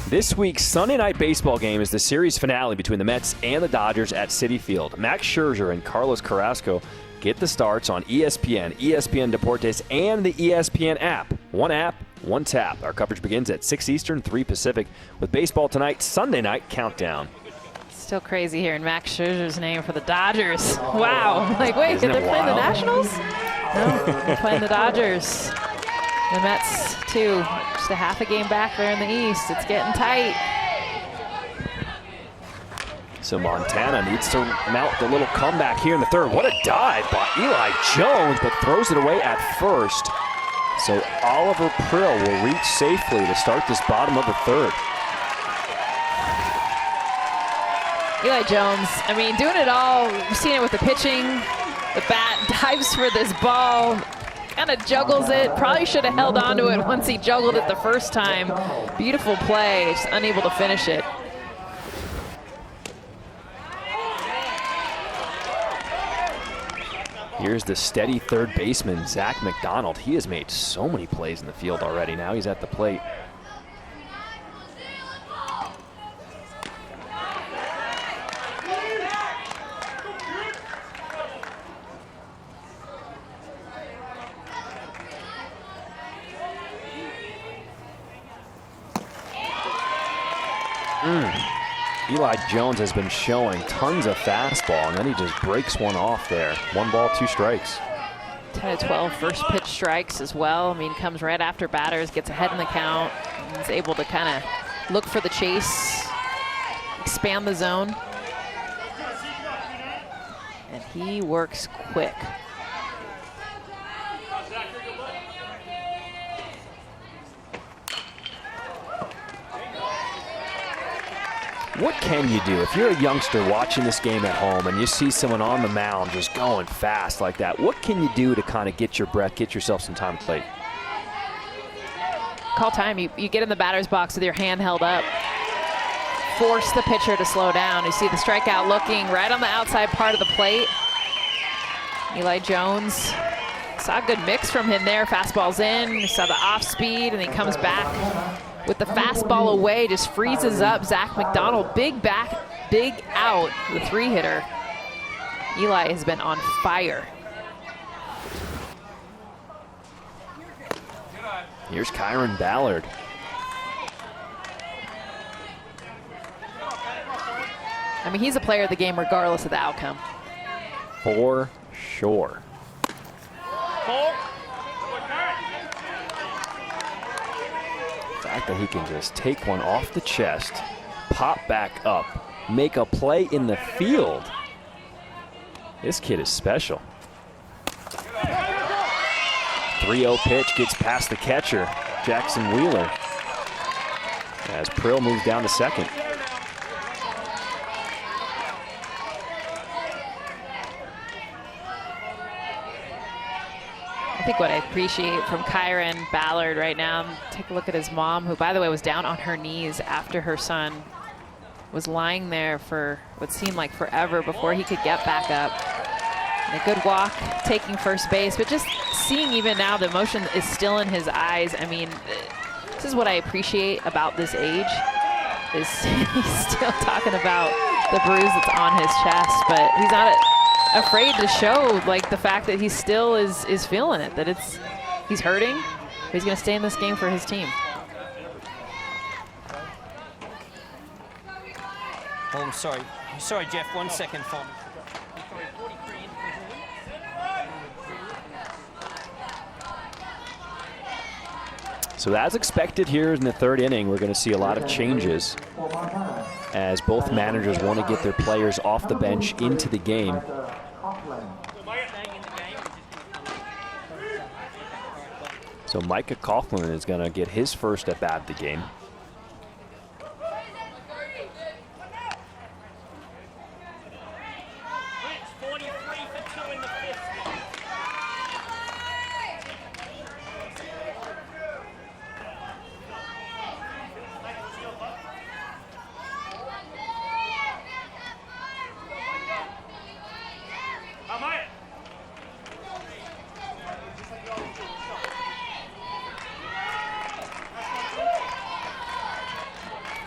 This week's Sunday night baseball game is the series finale between the Mets and the Dodgers at Citi Field. Max Scherzer and Carlos Carrasco get the starts on ESPN, ESPN Deportes, and the ESPN app. One app, one tap. Our coverage begins at 6 Eastern, 3 Pacific, with baseball tonight, Sunday night countdown. Still crazy hearing Max Scherzer's name for the Dodgers. Wow. I'm like, wait, Isn't they're it playing the wild? Nationals? No, they're playing the Dodgers. The Mets, too. Just a half a game back there in the East. It's getting tight. So Montana needs to mount the little comeback here in the third. What a dive by Eli Jones, but throws it away at first. So Oliver Prill will reach safely to start this bottom of the third. Eli Jones, I mean, doing it all. We've seen it with the pitching. The bat dives for this ball, kind of juggles it. Probably should have held on to it once he juggled it the first time. Beautiful play, just unable to finish it. Here's the steady third baseman, Zach McDonald. He has made so many plays in the field already. Now he's at the plate. Eli Jones has been showing tons of fastball, and then he just breaks one off there. 1 ball, 2 strikes. 10 to 12 first pitch strikes as well. I mean, comes right after batters, gets ahead in the count, and is able to kind of look for the chase, expand the zone. And he works quick. What can you do if you're a youngster watching this game at home and you see someone on the mound just going fast like that? What can you do to kind of get your breath, get yourself some time to play? Call time. You get in the batter's box with your hand held up. Force the pitcher to slow down. You see the strikeout looking right on the outside part of the plate. Eli Jones. Saw a good mix from him there. Fastball's in. You saw the off speed, and he comes back with the fastball away, just freezes up Zach McDonald. Big back, big out, the 3-hitter. Eli has been on fire. Here's Kyron Ballard. I mean, he's a player of the game regardless of the outcome. For sure. The fact that he can just take one off the chest, pop back up, make a play in the field. This kid is special. 3-0 pitch gets past the catcher, Jackson Wheeler, as Prill moves down to second. I think what I appreciate from Kyron Ballard right now, take a look at his mom, who, by the way, was down on her knees after her son was lying there for what seemed like forever before he could get back up. And a good walk, taking first base, but just seeing even now the emotion is still in his eyes. I mean, this is what I appreciate about this age, is he's still talking about the bruise that's on his chest, but he's not afraid to show like the fact that he still is feeling it, that he's hurting, but he's gonna stay in this game for his team. Oh, I'm sorry. Sorry, Jeff, 1 second for me. So as expected here in the third inning, we're going to see a lot of changes as both managers want to get their players off the bench into the game. So Micah Coughlin is going to get his first at bat of the game.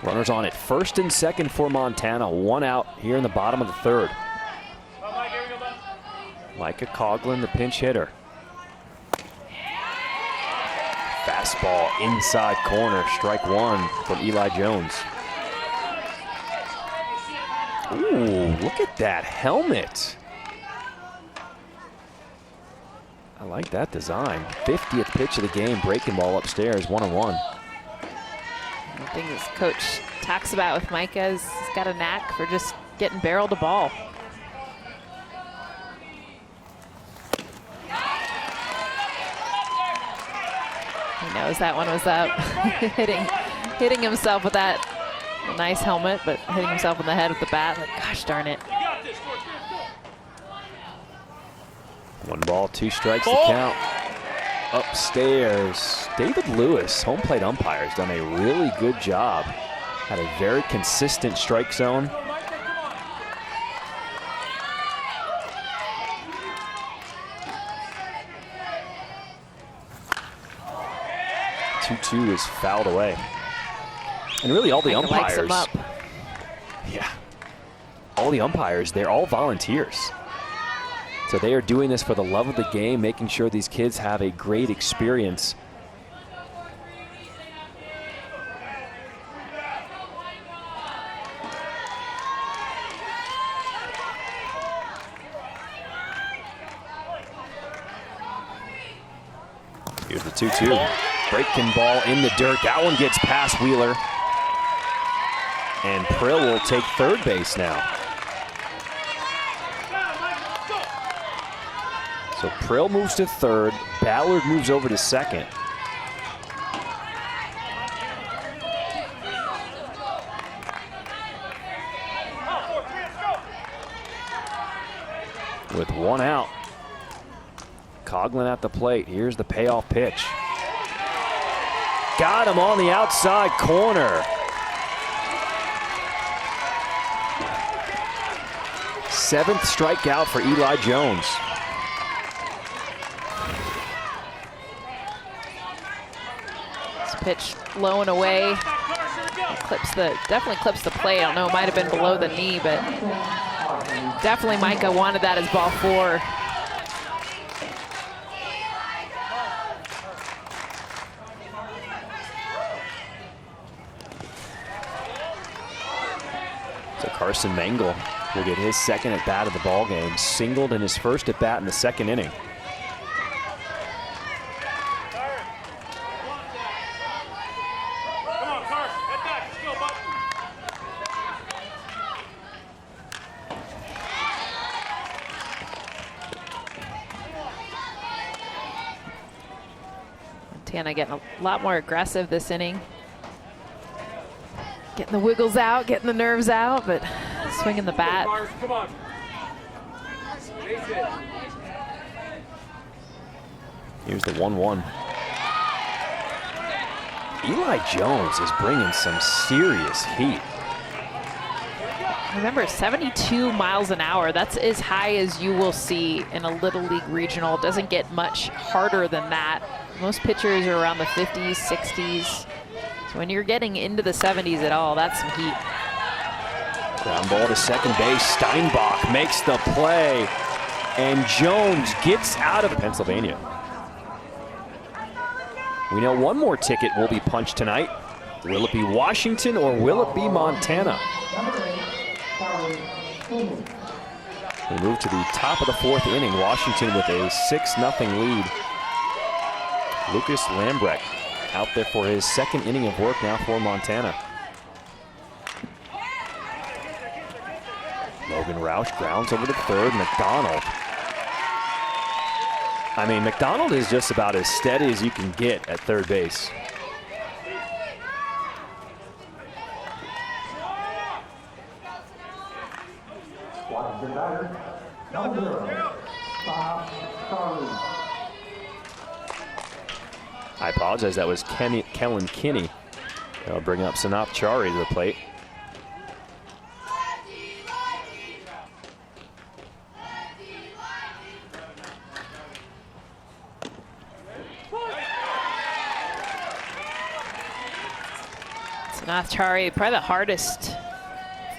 Runners on at first and second for Montana. 1 out here in the bottom of the third. Micah Coughlin, the pinch hitter. Fastball inside corner. Strike 1 from Eli Jones. Ooh, look at that helmet. I like that design. 50th pitch of the game. Breaking ball upstairs. 1-1. The thing this coach talks about with Micah is he's got a knack for just getting barrel to ball. He knows that one was up. hitting himself with that nice helmet, but hitting himself in the head with the bat. Like, gosh darn it. 1 ball, 2 strikes to count. Upstairs, David Lewis, home plate umpire, has done a really good job. Had a very consistent strike zone. Two is fouled away. And really all the umpires. Him up. Yeah. All the umpires, they're all volunteers. So they are doing this for the love of the game, making sure these kids have a great experience. Here's the 2-2. Breaking ball in the dirt. That one gets past Wheeler. And Prill will take third base now. So Prill moves to third. Ballard moves over to second. With 1 out. Coughlin at the plate. Here's the payoff pitch. Got him on the outside corner. Seventh strikeout for Eli Jones. This pitch low and away. Definitely clips the play. I don't know, it might have been below the knee, but definitely Micah wanted that as ball 4. So Carson Mangle will get his second at bat of the ball game. Singled in his first at bat in the second inning. Montana getting a lot more aggressive this inning. Getting the wiggles out, getting the nerves out, but swinging the bat. Come on. Here's the 1-1. Eli Jones is bringing some serious heat. Remember, 72 miles an hour. That's as high as you will see in a Little League regional. It doesn't get much harder than that. Most pitchers are around the 50s, 60s. So when you're getting into the 70s at all, that's some heat. Ground ball to second base. Steinbach makes the play. And Jones gets out of Pennsylvania. We know one more ticket will be punched tonight. Will it be Washington or will it be Montana? We move to the top of the 4th inning. Washington with a 6-0 lead. Lucas Lambrecht out there for his 2nd inning of work now for Montana. Logan Roush grounds over to third. McDonald. I mean, McDonald is just about as steady as you can get at third base. I apologize, that was Kellen Kinney. They'll bring up Sanap Chari to the plate. Sanap Chari, probably the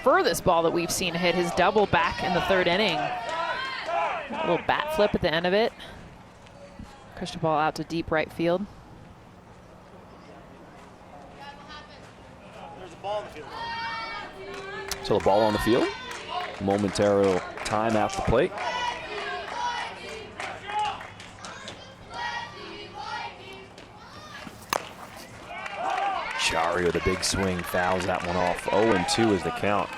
furthest ball that we've seen hit his double back in the 3rd inning. A little bat flip at the end of it. Pushed the ball out to deep right field. So the ball on the field. Momentary time at the plate. Chari with a big swing, fouls that one off. 0-2 is the count.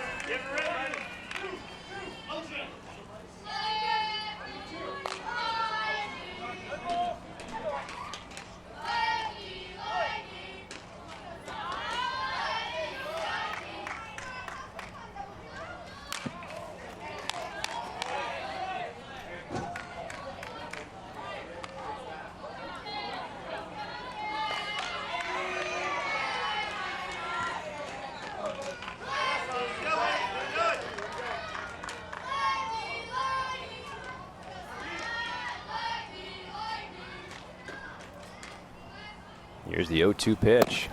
Here's the 0-2 pitch.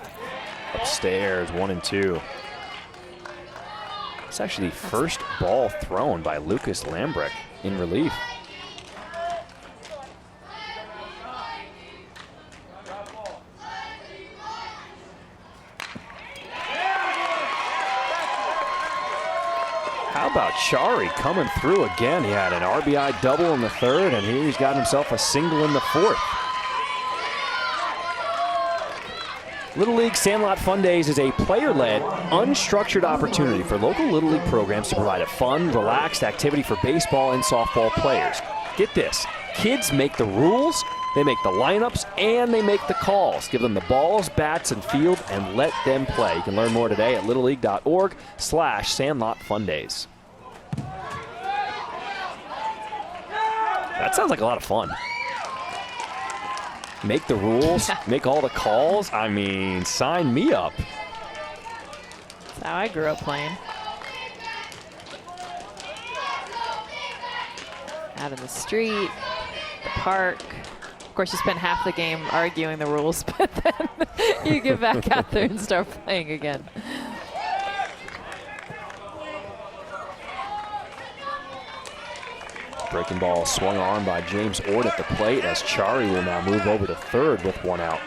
Upstairs, 1-2. It's actually the first ball thrown by Lucas Lambrecht in relief. How about Chari coming through again? He had an RBI double in the 3rd, and here he's got himself a single in the 4th. Little League Sandlot Fun Days is a player-led, unstructured opportunity for local Little League programs to provide a fun, relaxed activity for baseball and softball players. Get this, kids make the rules, they make the lineups, and they make the calls. Give them the balls, bats, and field, and let them play. You can learn more today at littleleague.org/Sandlot Fun Days. That sounds like a lot of fun. Make the rules, make all the calls. I mean, sign me up. That's how I grew up playing. Out in the street, the park. Of course, you spend half the game arguing the rules, but then you get back out there and start playing again. Breaking ball swung on by James Ord at the plate as Chari will now move over to third with 1 out.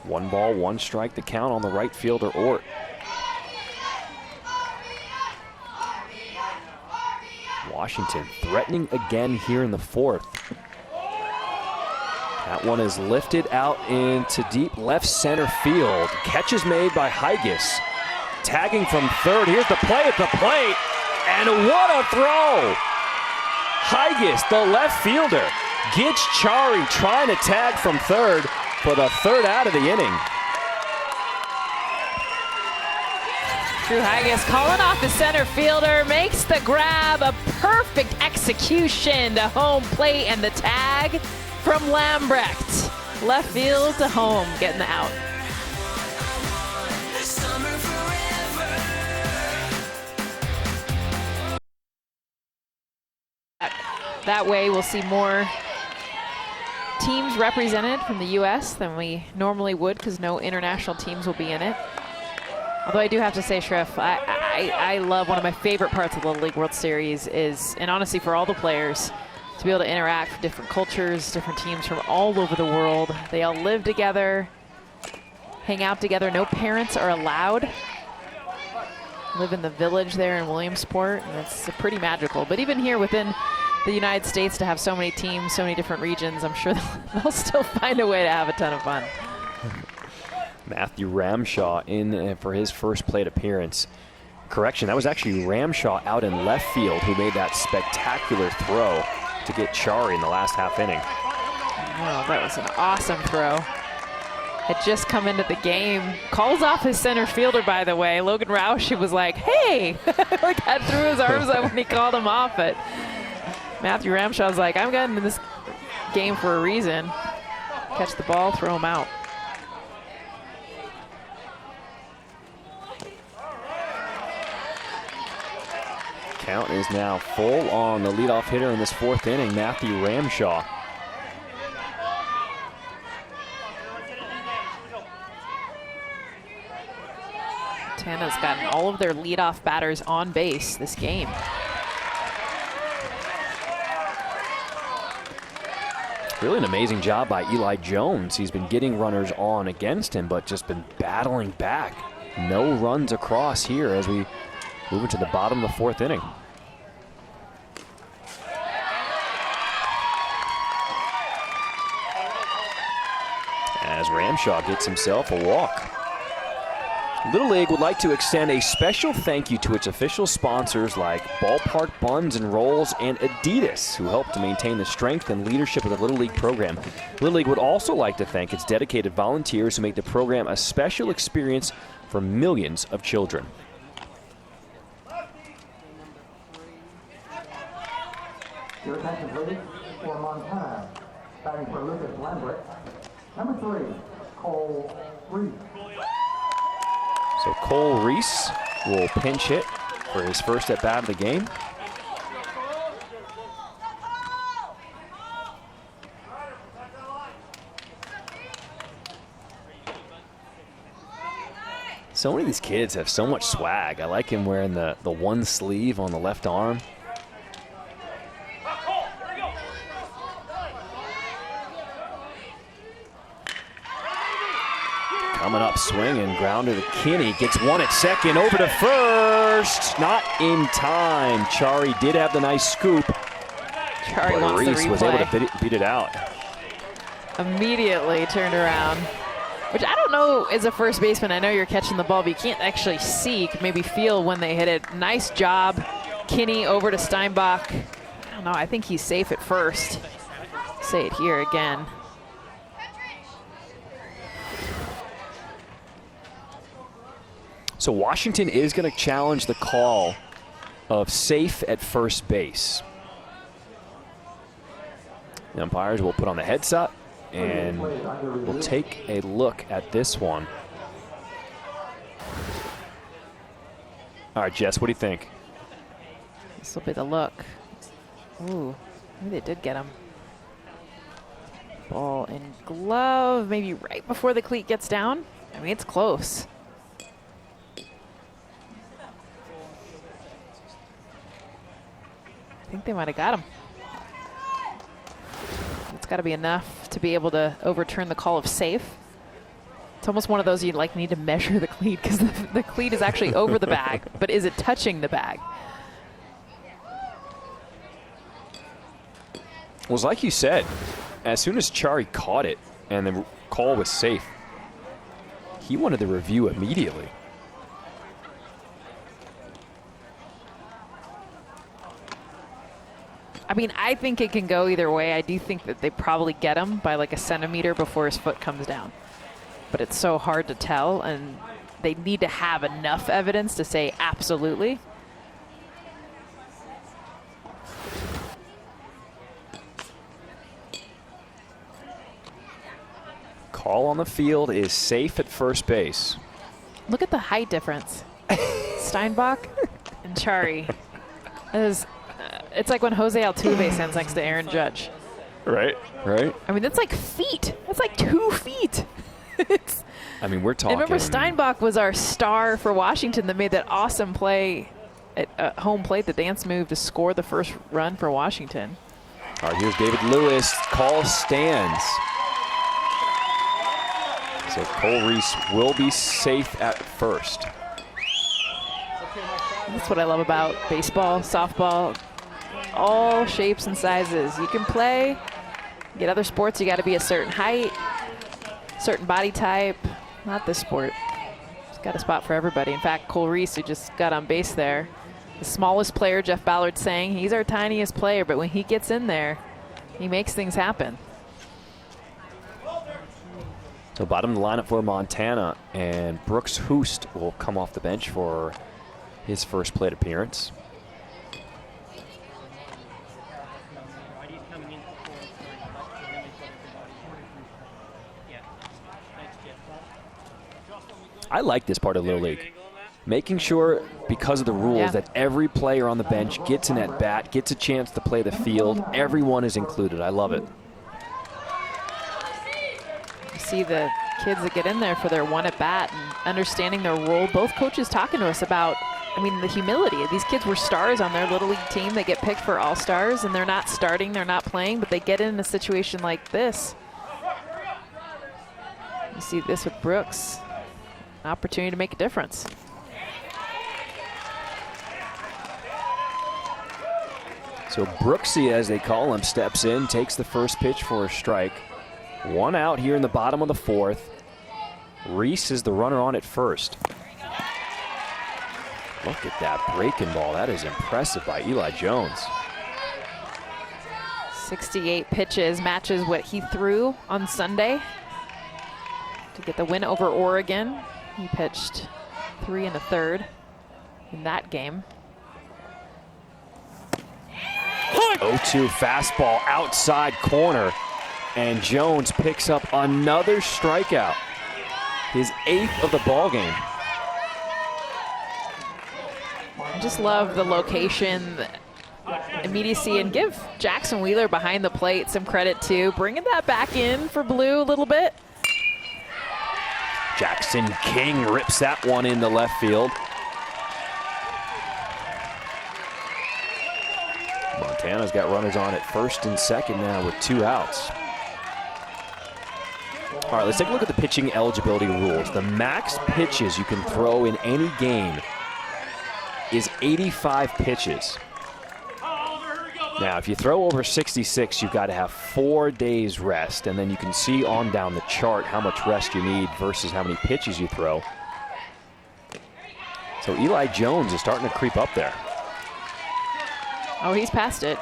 One ball, 1 strike, the count on the right fielder, Ort. Washington threatening again here in the 4th. That one is lifted out into deep left center field. Catch is made by Higas. Tagging from third. Here's the play at the plate. And what a throw! Higas, the left fielder, gets Chari trying to tag from third for the 3rd out of the inning. Drew Haggis calling off the center fielder, makes the grab, a perfect execution to home plate, and the tag from Lambrecht. Left field to home, getting the out. That way we'll see more teams represented from the U.S. than we normally would, because no international teams will be in it. Although I do have to say, Shriff, I love, one of my favorite parts of the Little League World Series is, and honestly for all the players, to be able to interact with different cultures, different teams from all over the world. They all live together, hang out together. No parents are allowed. Live in the village there in Williamsport, and it's pretty magical. But even here within the United States, to have so many teams, so many different regions, I'm sure they'll still find a way to have a ton of fun. Matthew Ramshaw in for his first plate appearance. Correction, that was actually Ramshaw out in left field who made that spectacular throw to get Chari in the last half inning. Oh, that was an awesome throw. Had just come into the game. Calls off his center fielder, by the way. Logan Roush, he was like, hey! Like, had threw his arms up when he called him off it. Matthew Ramshaw's like, I'm getting in this game for a reason. Catch the ball, throw him out. Count is now full on the leadoff hitter in this fourth inning, Matthew Ramshaw. Montana's gotten all of their leadoff batters on base this game. Really an amazing job by Eli Jones. He's been getting runners on against him, but just been battling back. No runs across here as we move into the bottom of the fourth inning. As Ramshaw gets himself a walk. Little League would like to extend a special thank you to its official sponsors like Ballpark Buns and Rolls and Adidas, who help to maintain the strength and leadership of the Little League program. Little League would also like to thank its dedicated volunteers who make the program a special experience for millions of children. Your attention, please, for Montana. Batting for Lucas Lambert. Number 3, Cole Reese. So Cole Reese will pinch hit for his first at bat of the game. So many of these kids have so much swag. I like him wearing the one sleeve on the left arm. Coming up swinging, grounder to Kinney, gets one at second, over to first, not in time. Chari did have the nice scoop, Chari but wants Reese the was able to replay. beat it out. Immediately turned around, which I don't know as a first baseman. I know you're catching the ball, but you can't actually see. You can maybe feel when they hit it. Nice job, Kinney over to Steinbach. I don't know, I think he's safe at first. Say it here again. So Washington is going to challenge the call of safe at first base. The umpires will put on the headset and we'll take a look at this one. All right, Jess, what do you think? This will be the look. Ooh, maybe they did get him. Ball in glove, maybe right before the cleat gets down. I mean, it's close. I think they might have got him. It's got to be enough to be able to overturn the call of safe. It's almost one of those you like need to measure the cleat, because the cleat is actually over the bag, but is it touching the bag? Well, it's like you said, as soon as Chari caught it and the call was safe, he wanted the review immediately. I mean, I think it can go either way. I do think that they probably get him by like a centimeter before his foot comes down. But it's so hard to tell, and they need to have enough evidence to say absolutely. Call on the field is safe at first base. Look at the height difference. Steinbach and Chari. It's like when Jose Altuve stands next to Aaron Judge. Right. I I mean, that's like feet. That's like 2 feet. I mean, we're talking. And remember, Steinbach was our star for Washington that made that awesome play at home plate, the dance move to score the first run for Washington. All right, here's David Lewis. Call stands. So Cole Reese will be safe at first. That's what I love about baseball, softball, all shapes and sizes. You can play. Get other sports, you got to be a certain height, certain body type. Not this sport. It's got a spot for everybody. In fact, Cole Reese, who just got on base there, the smallest player, Jeff Ballard saying, he's our tiniest player, but when he gets in there, he makes things happen. So bottom of the lineup for Montana, and Brooks Hoost will come off the bench for his first plate appearance. I like this part of Little League. Making sure, because of the rules, that every player on the bench gets an at-bat, gets a chance to play the field. Everyone is included. I love it. See the kids that get in there for their one at bat and understanding their role. Both coaches talking to us about, I mean, the humility. These kids were stars on their Little League team. They get picked for All-Stars, and they're not starting, they're not playing, but they get in a situation like this. You see this with Brooks. An opportunity to make a difference. So Brooksy, as they call him, steps in, takes the first pitch for a strike. 1 out here in the bottom of the 4th. Reese is the runner on at first. Look at that breaking ball. That is impressive by Eli Jones. 68 pitches, matches what he threw on Sunday to get the win over Oregon. He pitched 3 1/3 in that game. 0-2 fastball outside corner. And Jones picks up another strikeout. His 8th of the ball game. I just love the location, the immediacy, and give Jackson Wheeler behind the plate some credit too. Bringing that back in for Blue a little bit. Jackson King rips that one into left field. Montana's got runners on at first and second now with 2 outs. All right, let's take a look at the pitching eligibility rules. The max pitches you can throw in any game is 85 pitches. Now, if you throw over 66, you've got to have 4 days rest, and then you can see on down the chart how much rest you need versus how many pitches you throw. So Eli Jones is starting to creep up there. Oh, he's past it.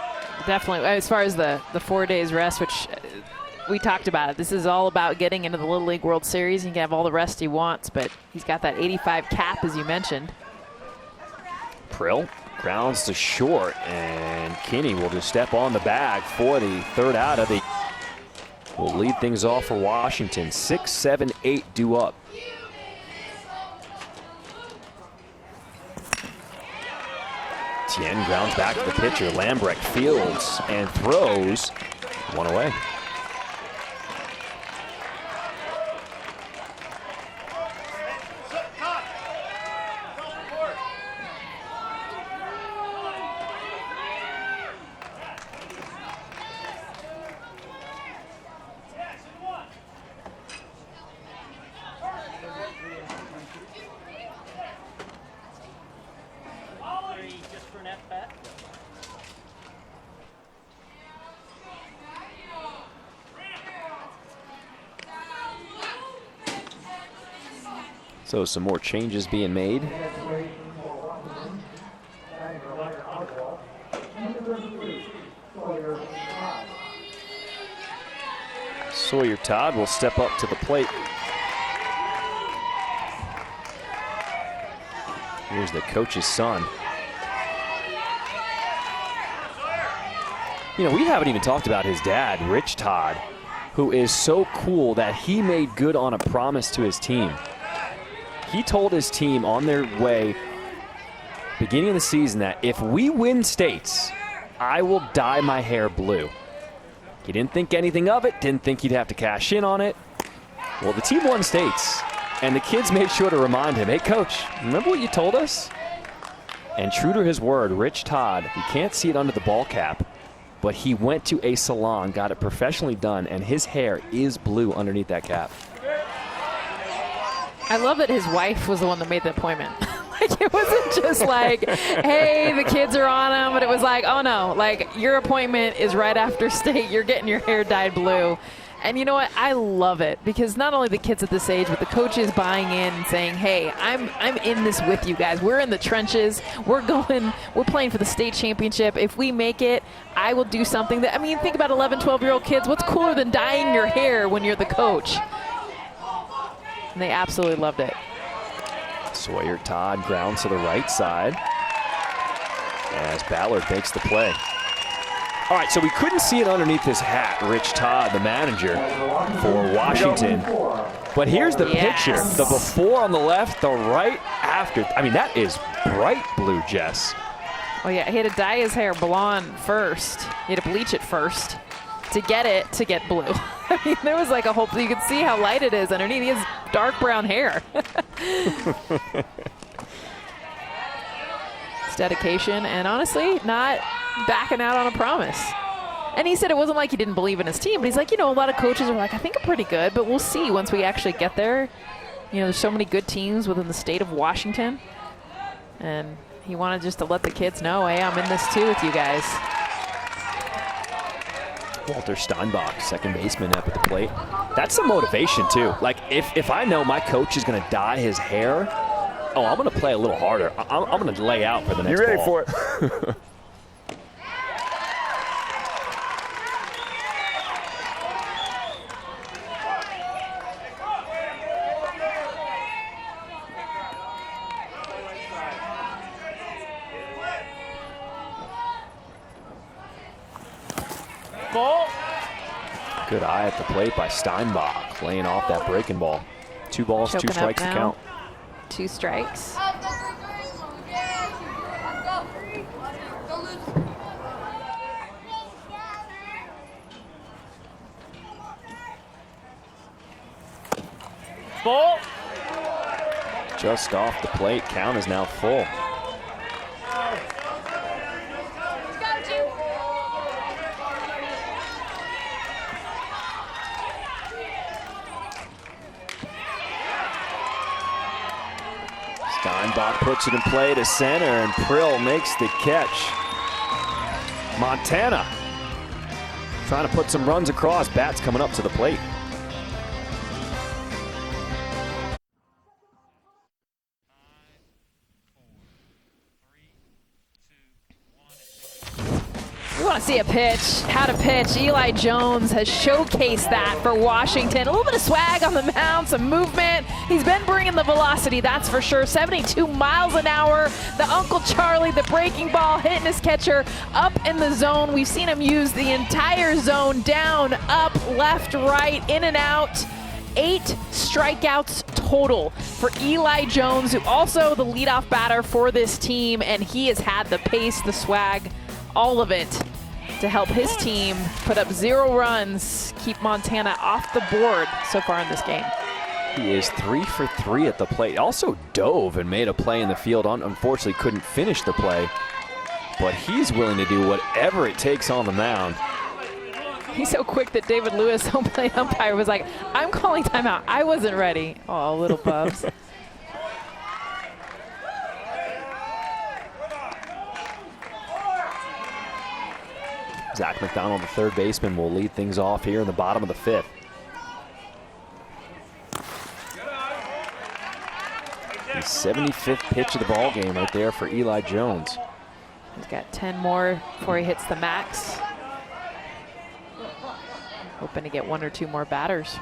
Definitely. As far as the 4 days rest, which we talked about it. This is all about getting into the Little League World Series. He can have all the rest he wants, but he's got that 85 cap, as you mentioned. Prill grounds to short, and Kinney will just step on the bag for the 3rd out of the. Will lead things off for Washington. 6, 7, 8 due up. Tien grounds back to the pitcher. Lambrecht fields and throws 1 away. So some more changes being made. Sawyer Todd will step up to the plate. Here's the coach's son. You know, we haven't even talked about his dad, Rich Todd, who is so cool that he made good on a promise to his team. He told his team on their way, beginning of the season, that if we win states, I will dye my hair blue. He didn't think anything of it, didn't think he'd have to cash in on it. Well, the team won states, and the kids made sure to remind him, hey, coach, remember what you told us? And true to his word, Rich Todd, you can't see it under the ball cap, but he went to a salon, got it professionally done, and his hair is blue underneath that cap. I love that his wife was the one that made the appointment. Like, it wasn't just like, hey, the kids are on him, but it was like, oh no, like, your appointment is right after state. You're getting your hair dyed blue. And you know what? I love it, because not only the kids at this age, but the coaches buying in and saying, hey, I'm in this with you guys. We're in the trenches. We're playing for the state championship. If we make it, I will do something that, I mean, think about 11, 12-year-old kids. What's cooler than dyeing your hair when you're the coach? And they absolutely loved it. Sawyer Todd grounds to the right side as Ballard makes the play. All right, so we couldn't see it underneath his hat, Rich Todd, the manager for Washington. But here's the picture, the before on the left, the right after. I mean, that is bright blue, Jess. Oh yeah, he had to dye his hair blonde first. He had to bleach it first to get blue. I mean, there was like a whole, you could see how light it is underneath. He has dark brown hair. It's dedication, and honestly, not backing out on a promise. And he said it wasn't like he didn't believe in his team, but he's like, you know, a lot of coaches are like, I think I'm pretty good, but we'll see once we actually get there. You know, there's so many good teams within the state of Washington. And he wanted just to let the kids know, hey, I'm in this too with you guys. Walter Steinbach, second baseman up at the plate. That's some motivation too. Like, if I know my coach is gonna dye his hair, oh, I'm gonna play a little harder. I'm gonna lay out for the next ball. You ready for it? Ball. Good eye at the plate by Steinbach, laying off that breaking ball. 2 balls, Choking 2 strikes up to now. count. 2 strikes. Ball. Just off the plate, count is now full. Steinbach puts it in play to center, and Prill makes the catch. Montana trying to put some runs across. Bats coming up to the plate. We want to see a pitch, how to pitch. Eli Jones has showcased that for Washington. A little bit of swag on the mound, some movement. He's been bringing the velocity, that's for sure. 72 miles an hour. The Uncle Charlie, the breaking ball, hitting his catcher up in the zone. We've seen him use the entire zone, down, up, left, right, in and out. 8 strikeouts total for Eli Jones, who also the leadoff batter for this team, and he has had the pace, the swag, all of it to help his team put up 0 runs, keep Montana off the board so far in this game. He is 3 for 3 at the plate. Also dove and made a play in the field. Unfortunately couldn't finish the play, but he's willing to do whatever it takes on the mound. He's so quick that David Lewis, home plate umpire, was like, I'm calling timeout. I wasn't ready. Oh, little Bubs. Zach McDonald, the third baseman, will lead things off here in the bottom of the 5th. The 75th pitch of the ball game right there for Eli Jones. He's got 10 more before he hits the max. Hoping to get 1 or 2 more batters.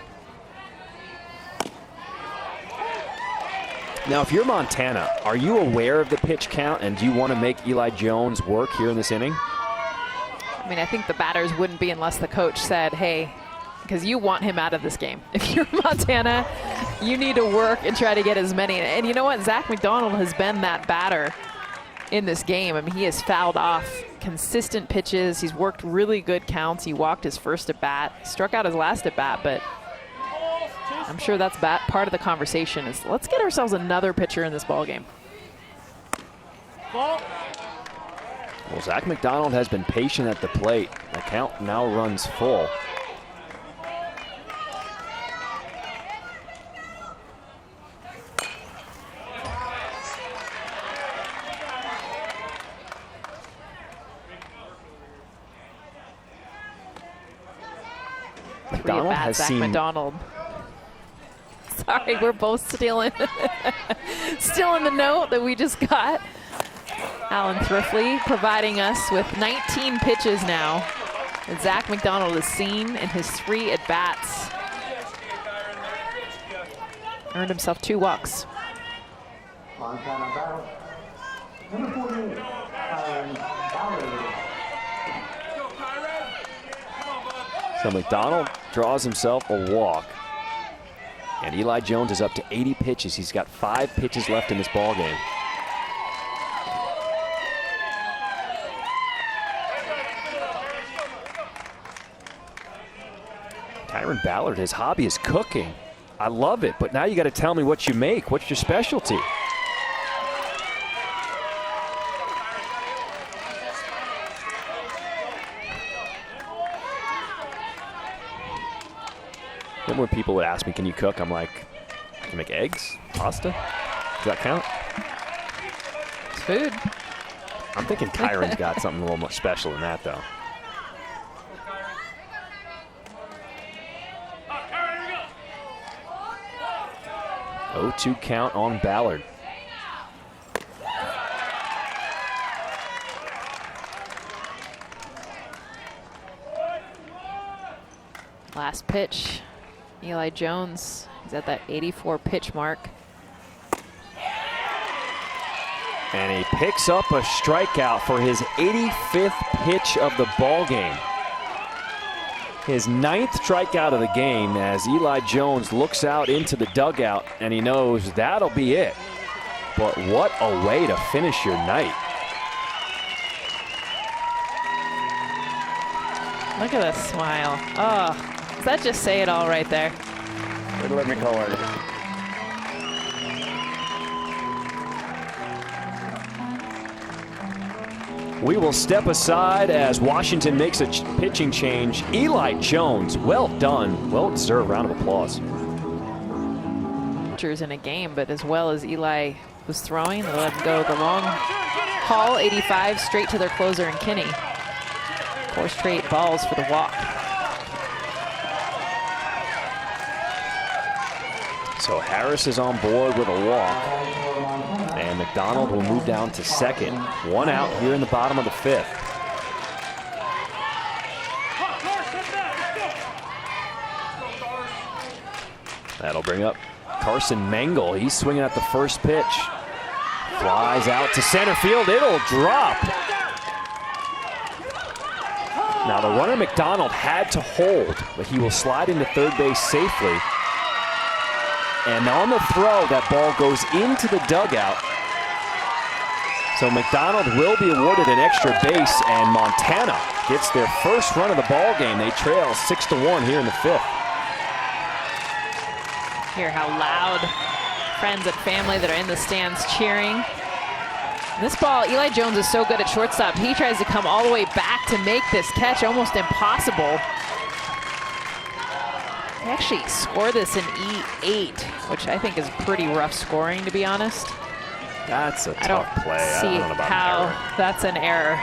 Now, if you're Montana, are you aware of the pitch count, and do you want to make Eli Jones work here in this inning? I mean, I think the batters wouldn't be unless the coach said, hey, because you want him out of this game. If you're Montana, you need to work and try to get as many. And you know what? Zach McDonald has been that batter in this game. I mean, he has fouled off consistent pitches. He's worked really good counts. He walked his first at bat, struck out his last at bat, but I'm sure that's part of the conversation is let's get ourselves another pitcher in this ball game. Well, Zach McDonald has been patient at the plate. The count now runs full. McDonald has Zach seen McDonald. Sorry, we're both stealing the note that we just got. Alan Thrifley providing us with 19 pitches now that Zach McDonald has seen in his 3 at-bats. Earned himself 2 walks. Montana battle. Number 48, Kyron Ballard. So McDonald draws himself a walk. And Eli Jones is up to 80 pitches. He's got 5 pitches left in this ball game. Kyron Ballard, his hobby is cooking. I love it, but now you got to tell me what you make. What's your specialty? Then when people would ask me, can you cook? I'm like, I can make eggs, pasta. Does that count? It's food. I'm thinking Kyron's got something a little more special than that, though. Oh, 0-2 count on Ballard. Last pitch. Eli Jones, he's at that 84 pitch mark. And he picks up a strikeout for his 85th pitch of the ball game. His 9th strikeout of the game as Eli Jones looks out into the dugout and he knows that'll be it. But what a way to finish your night. Look at that smile. Oh. Does that just say it all right there? Let me call it. We will step aside as Washington makes a pitching change. Eli Jones, well done. Well-deserved round of applause. Pitchers in a game, but as well as Eli was throwing, they let him go the long haul, 85, straight to their closer in Kinney. 4 straight balls for the walk. So Harris is on board with a walk, and McDonald will move down to second. 1 out here in the bottom of the 5th. That'll bring up Carson Mangle. He's swinging at the first pitch. Flies out to center field. It'll drop. Now the runner McDonald had to hold, but he will slide into third base safely. And on the throw, that ball goes into the dugout. So McDonald will be awarded an extra base, and Montana gets their first run of the ball game. They trail 6-1 here in the 5th. Hear how loud friends and family that are in the stands cheering. This ball, Eli Jones is so good at shortstop. He tries to come all the way back to make this catch, almost impossible. They actually score this in E8, which I think is pretty rough scoring, to be honest. That's a I don't tough play. see I don't know about how an error. that's an error.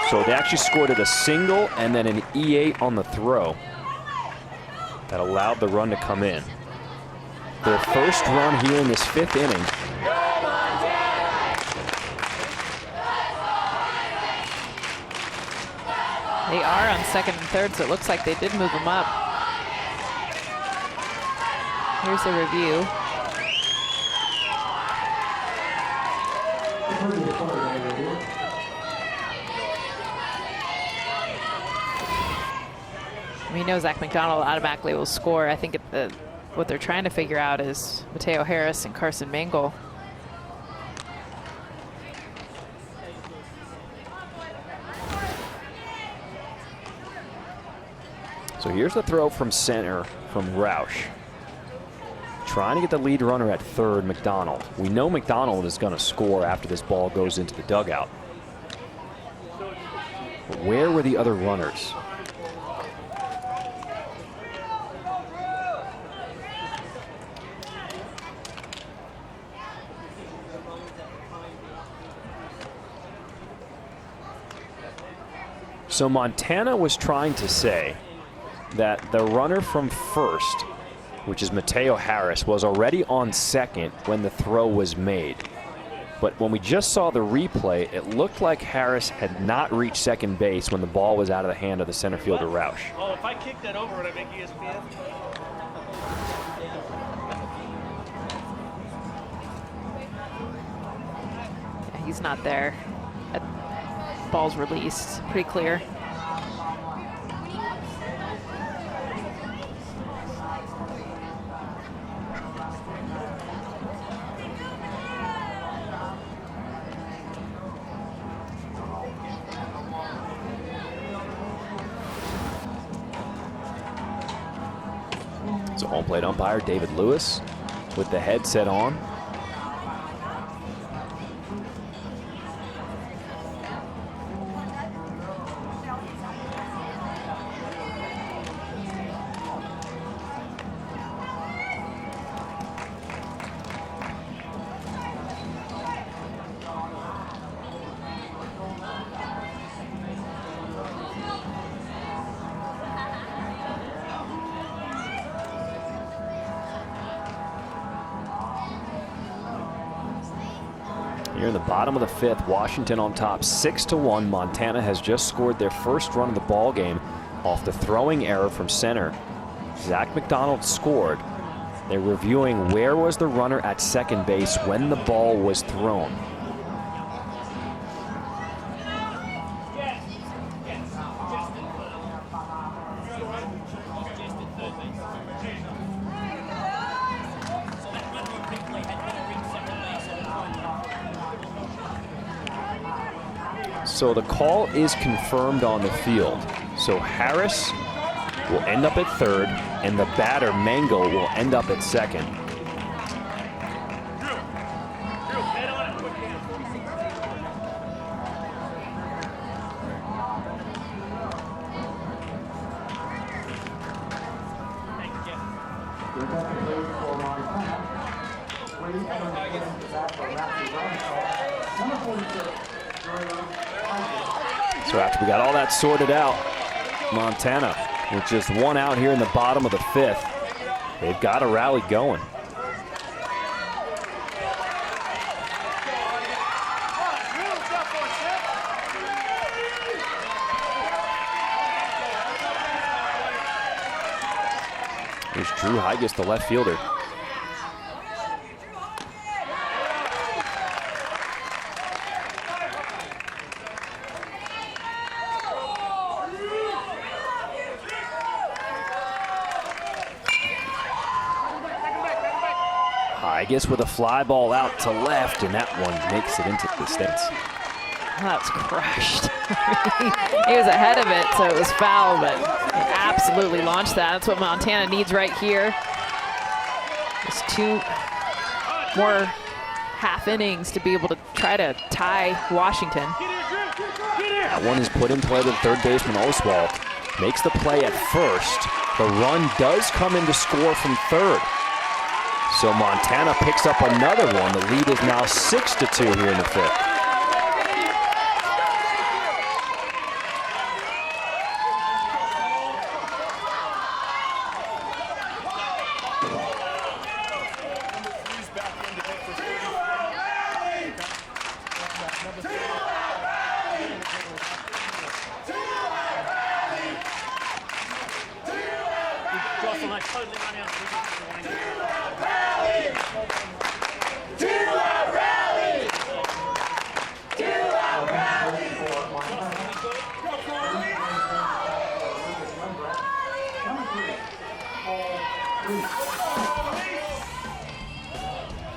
So they actually scored it a single and then an E8 on the throw. That allowed the run to come in. Their first run here in this 5th inning. They are on second and third, so it looks like they did move them up. Here's the review. We know Zach McDonald automatically will score. I think what they're trying to figure out is Mateo Harris and Carson Mangle. So here's the throw from center from Roush. Trying to get the lead runner at third, McDonald. We know McDonald is going to score after this ball goes into the dugout. But where were the other runners? So Montana was trying to say that the runner from first, which is Mateo Harris, was already on second when the throw was made. But when we just saw the replay, it looked like Harris had not reached second base when the ball was out of the hand of the center fielder Roush. Oh, if I kick that over, would I make ESPN? Yeah, he's not there. Ball's released, pretty clear. So home plate umpire David Lewis with the headset on. Here in the bottom of the fifth, Washington on top 6-1. Montana has just scored their first run of the ball game off the throwing error from center. Zach McDonald scored. They're reviewing where was the runner at second base when the ball was thrown. So the call is confirmed on the field. So Harris will end up at third, and the batter, Mangle, will end up at second. So after we got all that sorted out, Montana, with just one out here in the bottom of the fifth, they've got a rally going. Here's Drew Higas, the left fielder. Higas with a fly ball out to left, and that one makes it into the stands. That's crushed. He was ahead of it, so it was foul, but he absolutely launched that. That's what Montana needs right here. Just 2 more half innings to be able to try to tie Washington. That one is put in play to the third baseman Oswald. Makes the play at first. The run does come in to score from third. So Montana picks up another one. The lead is now 6-2 here in the fifth.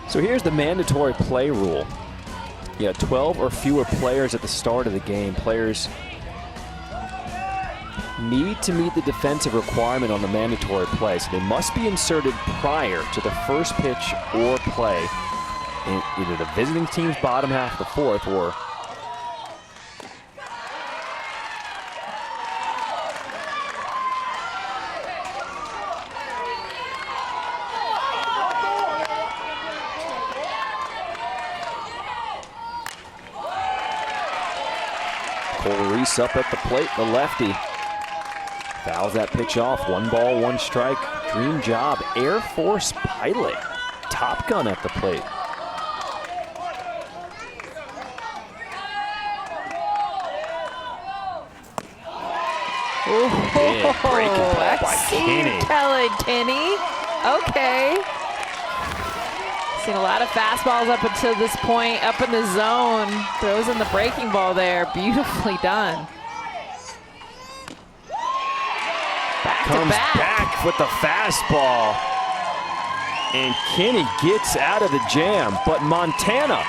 So here's the mandatory play rule. You have 12 or fewer players at the start of the game. Players need to meet the defensive requirement on the mandatory play, so they must be inserted prior to the first pitch or play in either the visiting team's bottom half of the fourth or Reese up at the plate, the lefty. Fouls that pitch off. 1 ball, 1 strike. Dream job. Air Force pilot. Top Gun at the plate. Big breaking ball by Kenny. Kenny. Okay. Seen a lot of fastballs up until this point, up in the zone. Throws in the breaking ball there. Beautifully done. Comes back with the fastball. And Kenny gets out of the jam, but Montana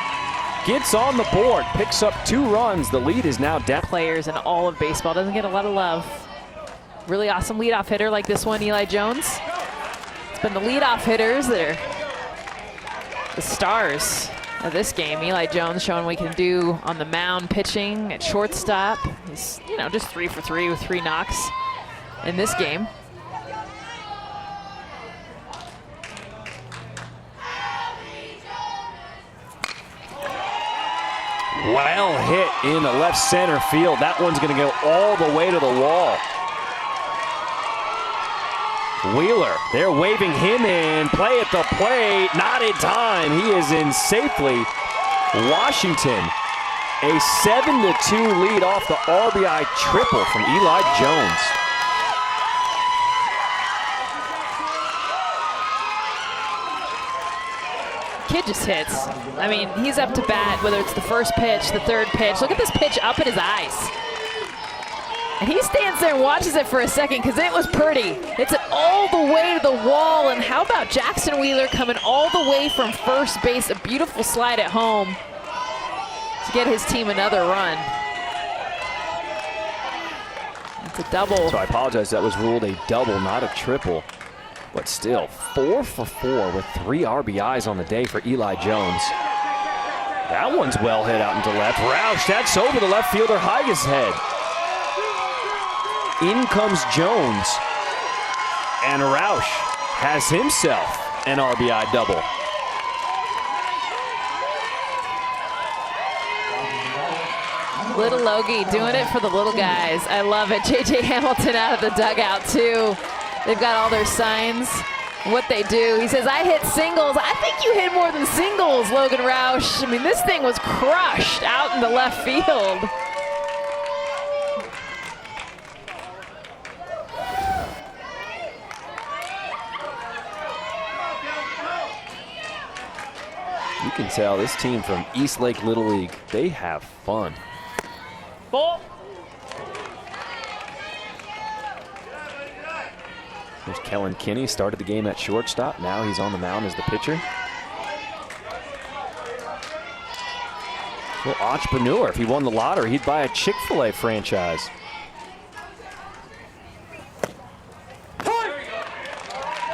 gets on the board, picks up 2 runs. The lead is now down. Players in all of baseball, doesn't get a lot of love. Really awesome leadoff hitter like this one, Eli Jones. It's been the leadoff hitters that are the stars of this game. Eli Jones showing what he can do on the mound, pitching at shortstop. He's, you know, just 3 for 3 with 3 knocks in this game. Well hit in the left center field. That one's going to go all the way to the wall. Wheeler, they're waving him in. Play at the plate, not in time. He is in safely. Washington, a 7-2 lead off the RBI triple from Eli Jones. Kid just hits. I mean, he's up to bat, whether it's the first pitch, the third pitch. Look at this pitch up in his eyes. And he stands there and watches it for a second because it was pretty. It's it all the way to the wall. And how about Jackson Wheeler coming all the way from first base? A beautiful slide at home to get his team another run. It's a double. So I apologize, that was ruled a double, not a triple. But still, 4 for 4 with 3 RBIs on the day for Eli Jones. That one's well hit out into left. Roush, that's over the left fielder Hyga's head. In comes Jones, and Roush has himself an RBI double. Little Logie doing it for the little guys. I love it. J.J. Hamilton out of the dugout, too. They've got all their signs, what they do. He says, I hit singles. I think you hit more than singles, Logan Roush. I mean, this thing was crushed out in the left field. You can tell this team from East Lake Little League, they have fun. Ball. There's Kellen Kinney, started the game at shortstop. Now he's on the mound as the pitcher. Well, entrepreneur. If he won the lottery, he'd buy a Chick-fil-A franchise.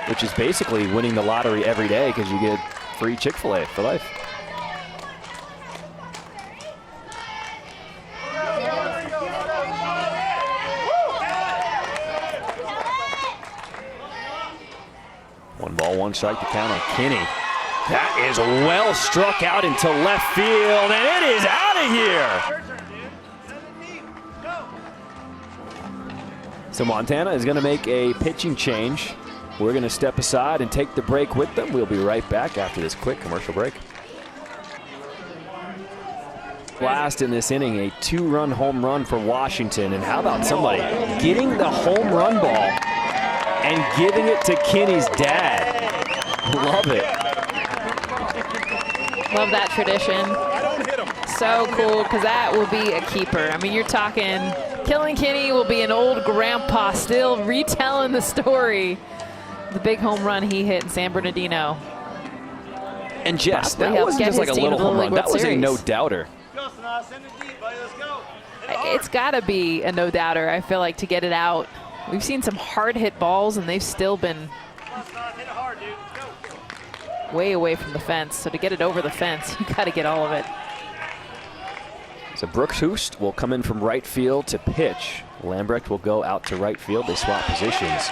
Which is basically winning the lottery every day because you get free Chick-fil-A for life. One ball, 1 strike to count on Kinney. That is well struck out into left field, and it is out of here. So Montana is going to make a pitching change. We're going to step aside and take the break with them. We'll be right back after this quick commercial break. Last in this inning, a 2-run home run for Washington. And how about somebody getting the home run ball and giving it to Kinney's dad. Love it. Love that tradition. So cool, because that will be a keeper. I mean, you're talking Killing Kinney will be an old grandpa still retelling the story. The big home run he hit in San Bernardino. And Jess, that wasn't just like a little home run. That was a no-doubter. It's got to be a no-doubter, I feel like, to get it out. We've seen some hard-hit balls, and they've still been way away from the fence. So to get it over the fence, you got to get all of it. So Brooks Hoost will come in from right field to pitch. Lambrecht will go out to right field. They swap positions.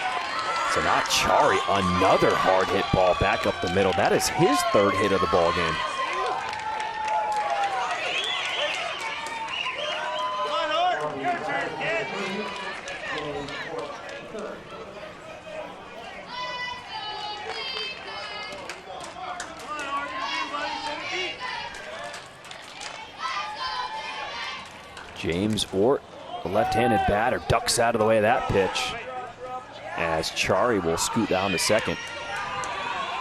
So now Chari, another hard hit ball back up the middle. That is his third hit of the ball game. James Ort, the left-handed batter, ducks out of the way of that pitch as Chari will scoot down to second.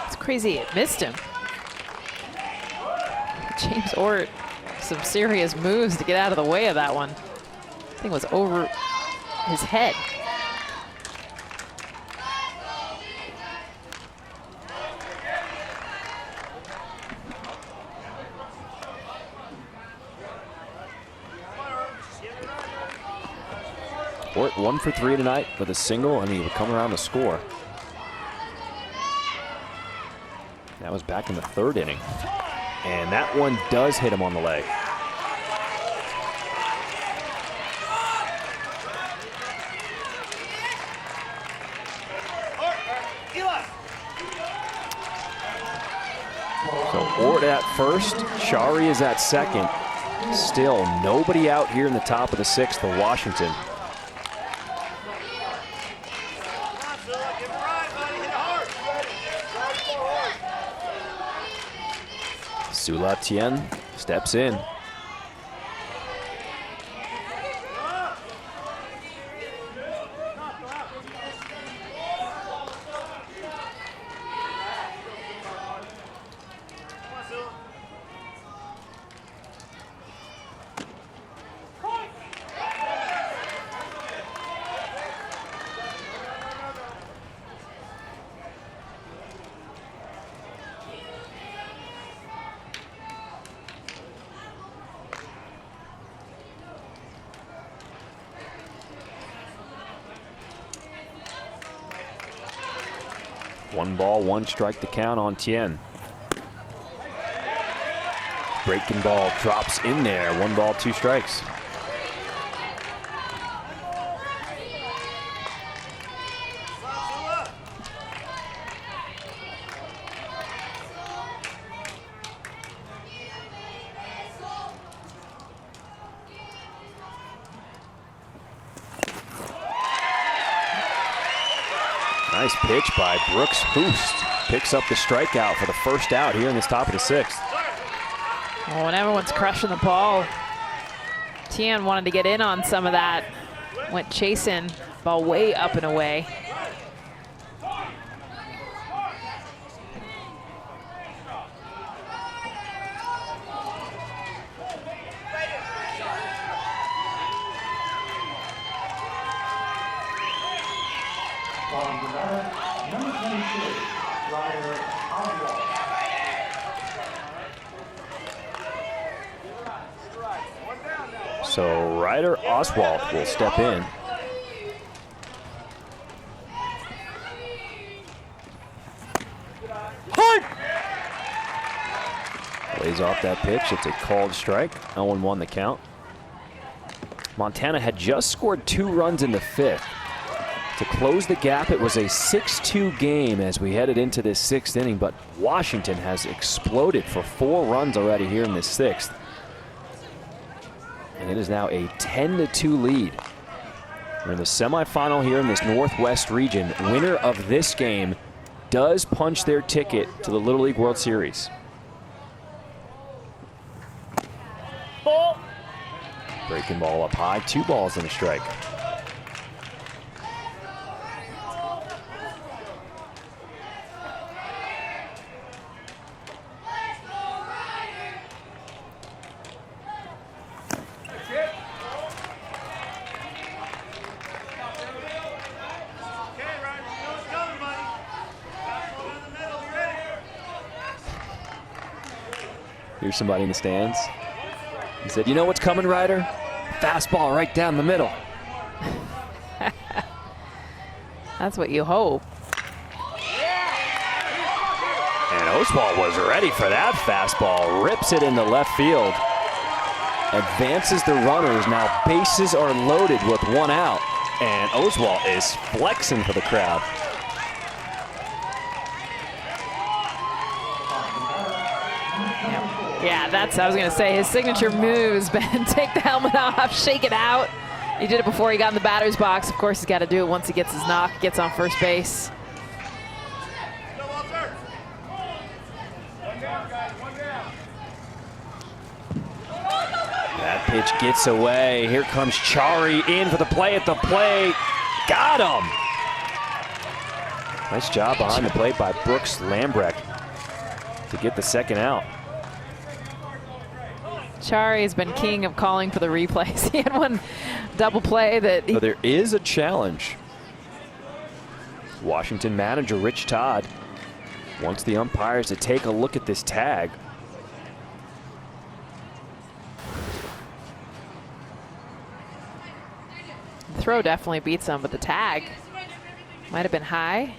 It's crazy it missed him. James Ort, some serious moves to get out of the way of that one. I think it was over his head. Ort 1 for 3 tonight with a single, and he would come around to score. That was back in the third inning. And that one does hit him on the leg. So Ort at first, Chari is at second. Still nobody out here in the top of the sixth for Washington. Sulatien steps in. One ball, one strike to count on Tien. Breaking ball drops in there. 1 ball, 2 strikes. Nice pitch by Brooks Hoost. Picks up the strikeout for the first out here in this top of the sixth. Well, when everyone's crushing the ball, Tien wanted to get in on some of that. Went chasing, ball way up and away. So Ryder Oswald will step in. Lays off that pitch. It's a called strike. 0-1 the count. Montana had just scored 2 runs in the 5th. To close the gap, it was a 6-2 game as we headed into this 6th inning, but Washington has exploded for 4 runs already here in this 6th. And it is now a 10-2 lead. We're in the semifinal here in this Northwest region. Winner of this game does punch their ticket to the Little League World Series. Ball. Breaking ball up high, 2 balls and a strike. Here's somebody in the stands. He said, "You know what's coming, Ryder? Fastball right down the middle." That's what you hope. And Oswald was ready for that fastball. Rips it into left field. Advances the runners. Now bases are loaded with 1 out. And Oswald is flexing for the crowd. Yeah, that's, I was going to say, his signature move has been take the helmet off, shake it out. He did it before he got in the batter's box. Of course, he's got to do it once he gets his knock, gets on first base. That pitch gets away. Here comes Chari in for the play at the plate. Got him. Nice job behind the plate by Brooks Lambrecht to get the second out. Chari has been king of calling for the replays. He had one double play that. So there is a challenge. Washington manager Rich Todd wants the umpires to take a look at this tag. The throw definitely beats him, but the tag might have been high.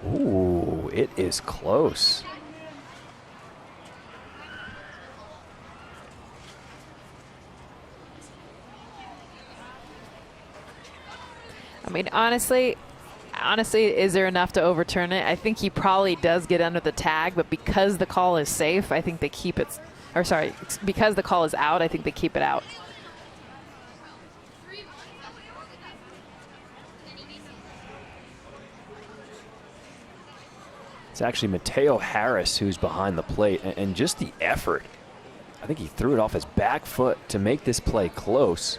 Ooh, it is close. I mean, honestly, is there enough to overturn it? I think he probably does get under the tag, but because the call is safe, I think they keep it. Or sorry, because the call is out, I think they keep it out. It's actually Mateo Harris who's behind the plate, and just the effort. I think he threw it off his back foot to make this play close.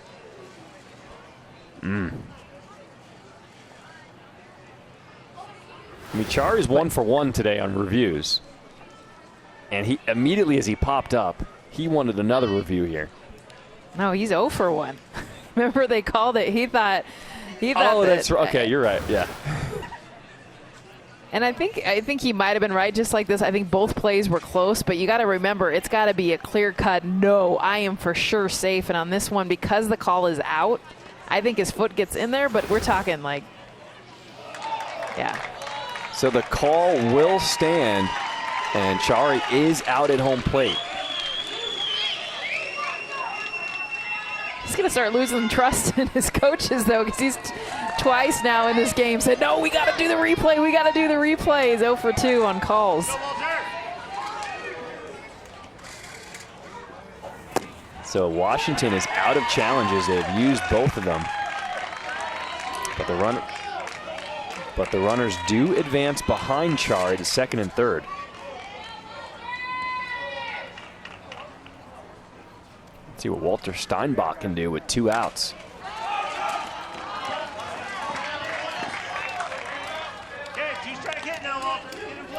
I mean, Chari's 1 for 1 today on reviews. And he immediately as he popped up, he wanted another review here. No, he's 0 for 1. Remember they called it. He thought oh, that, that's right. Okay, you're right. Yeah. And I think he might have been right. Just like this, I think both plays were close, but you got to remember it's got to be a clear-cut no, I am for sure safe. And on this one, because the call is out, I think his foot gets in there, but we're talking like, yeah. So the call will stand, and Chari is out at home plate. He's going to start losing trust in his coaches, though, because he's twice now in this game said, no, we got to do the replay. We got to do the replay. He's 0 for 2 on calls. So Washington is out of challenges. They've used both of them. But the runners do advance behind Chari to second and third. Let's see what Walter Steinbach can do with 2 outs.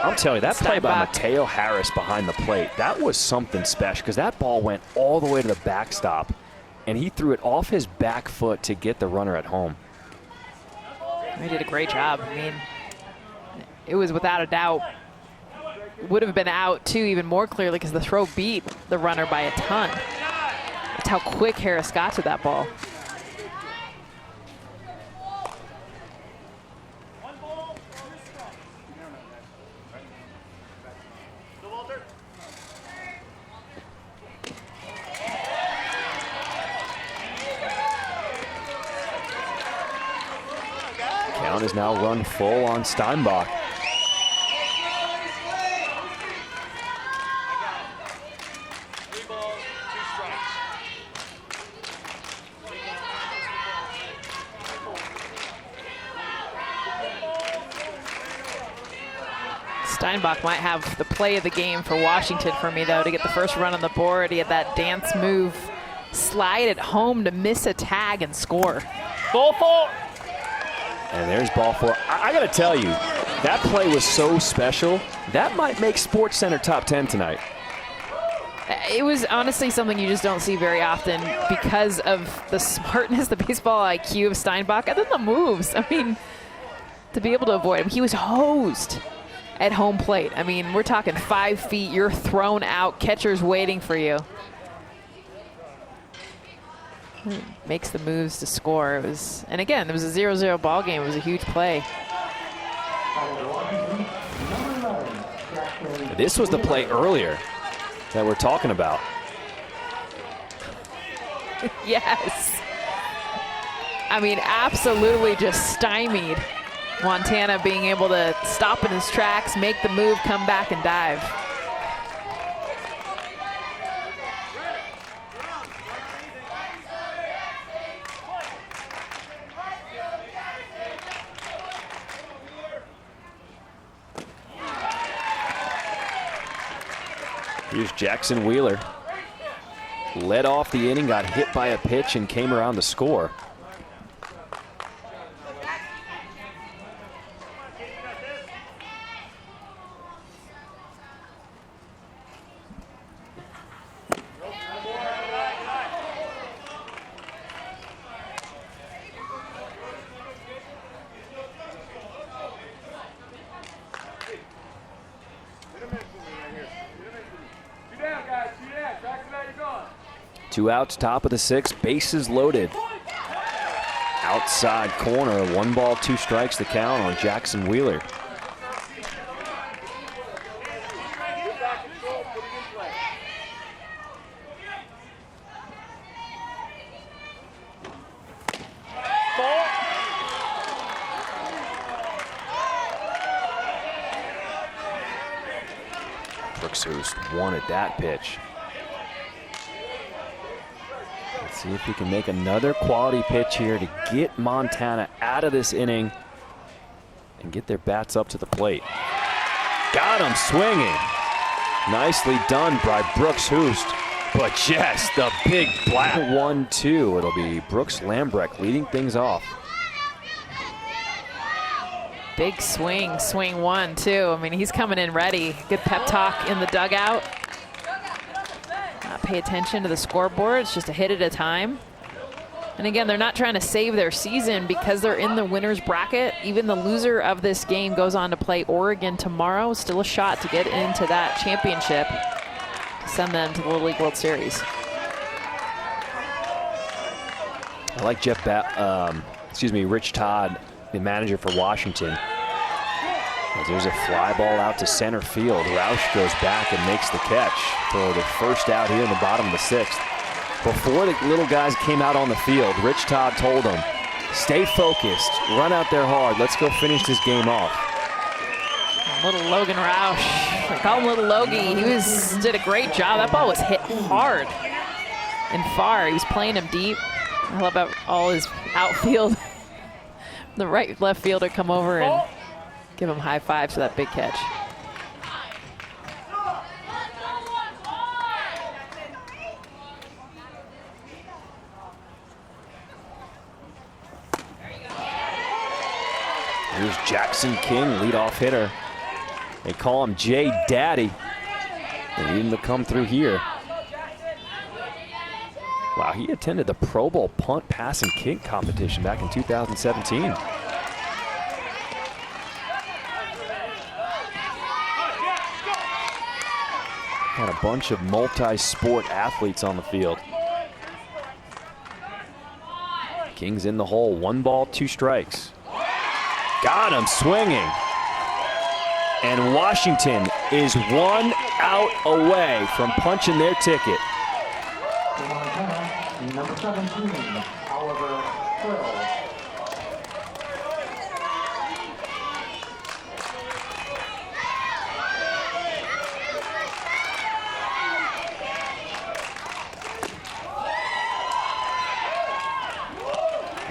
I'm telling you, that play by Mateo Harris behind the plate, that was something special because that ball went all the way to the backstop, and he threw it off his back foot to get the runner at home. He did a great job. I mean, it was without a doubt. Would have been out, too, even more clearly because the throw beat the runner by a ton. That's how quick Harris got to that ball. Count is now run full on Steinbach. Steinbach might have the play of the game for Washington for me, though, to get the first run on the board. He had that dance move, slide at home to miss a tag and score. Ball 4. And there's ball 4. I got to tell you, that play was so special. That might make SportsCenter top 10 tonight. It was honestly something you just don't see very often because of the smartness, the baseball IQ of Steinbach, and then the moves. I mean, to be able to avoid him, he was hosed. at home plate. I mean, we're talking 5 feet. You're thrown out. Catcher's waiting for you. Makes the moves to score. It was, and again, it was a 0-0 ball game. It was a huge play. This was the play earlier that we're talking about. Yes. I mean, absolutely just stymied. Montana being able to stop in his tracks, make the move, come back and dive. Here's Jackson Wheeler. Led off the inning, got hit by a pitch, and came around to score. Two outs, top of the sixth, bases loaded. Outside corner, 1 ball, 2 strikes the count on Jackson Wheeler. Brooks Hoost wanted that pitch. See if he can make another quality pitch here to get Montana out of this inning and get their bats up to the plate. Got him swinging. Nicely done by Brooks Hoost, but just the big black 1-2. It'll be Brooks Lambrecht leading things off. Big swing, swing 1, too. I mean, he's coming in ready. Good pep talk in the dugout. Pay attention to the scoreboard. It's just a hit at a time. And again, they're not trying to save their season because they're in the winner's bracket. Even the loser of this game goes on to play Oregon tomorrow. Still a shot to get into that championship to send them to the Little League World Series. I like Rich Todd, the manager for Washington. There's a fly ball out to center field. Roush goes back and makes the catch for the first out here in the bottom of the 6th. Before the little guys came out on the field, Rich Todd told them, stay focused, run out there hard, let's go finish this game off. Little Logan Roush, I call him Little Logie. He did a great job. That ball was hit hard and far. He was playing him deep. I love how all his outfield, the right left fielder come over and give him high fives for that big catch. Here's Jackson King, leadoff hitter. They call him J Daddy. They need him to come through here. Wow, he attended the Pro Bowl punt, pass, and kick competition back in 2017. Got a bunch of multi-sport athletes on the field. King's in the hole, 1 ball, 2 strikes. Got him swinging. And Washington is 1 out away from punching their ticket. Number 17, Oliver Quill.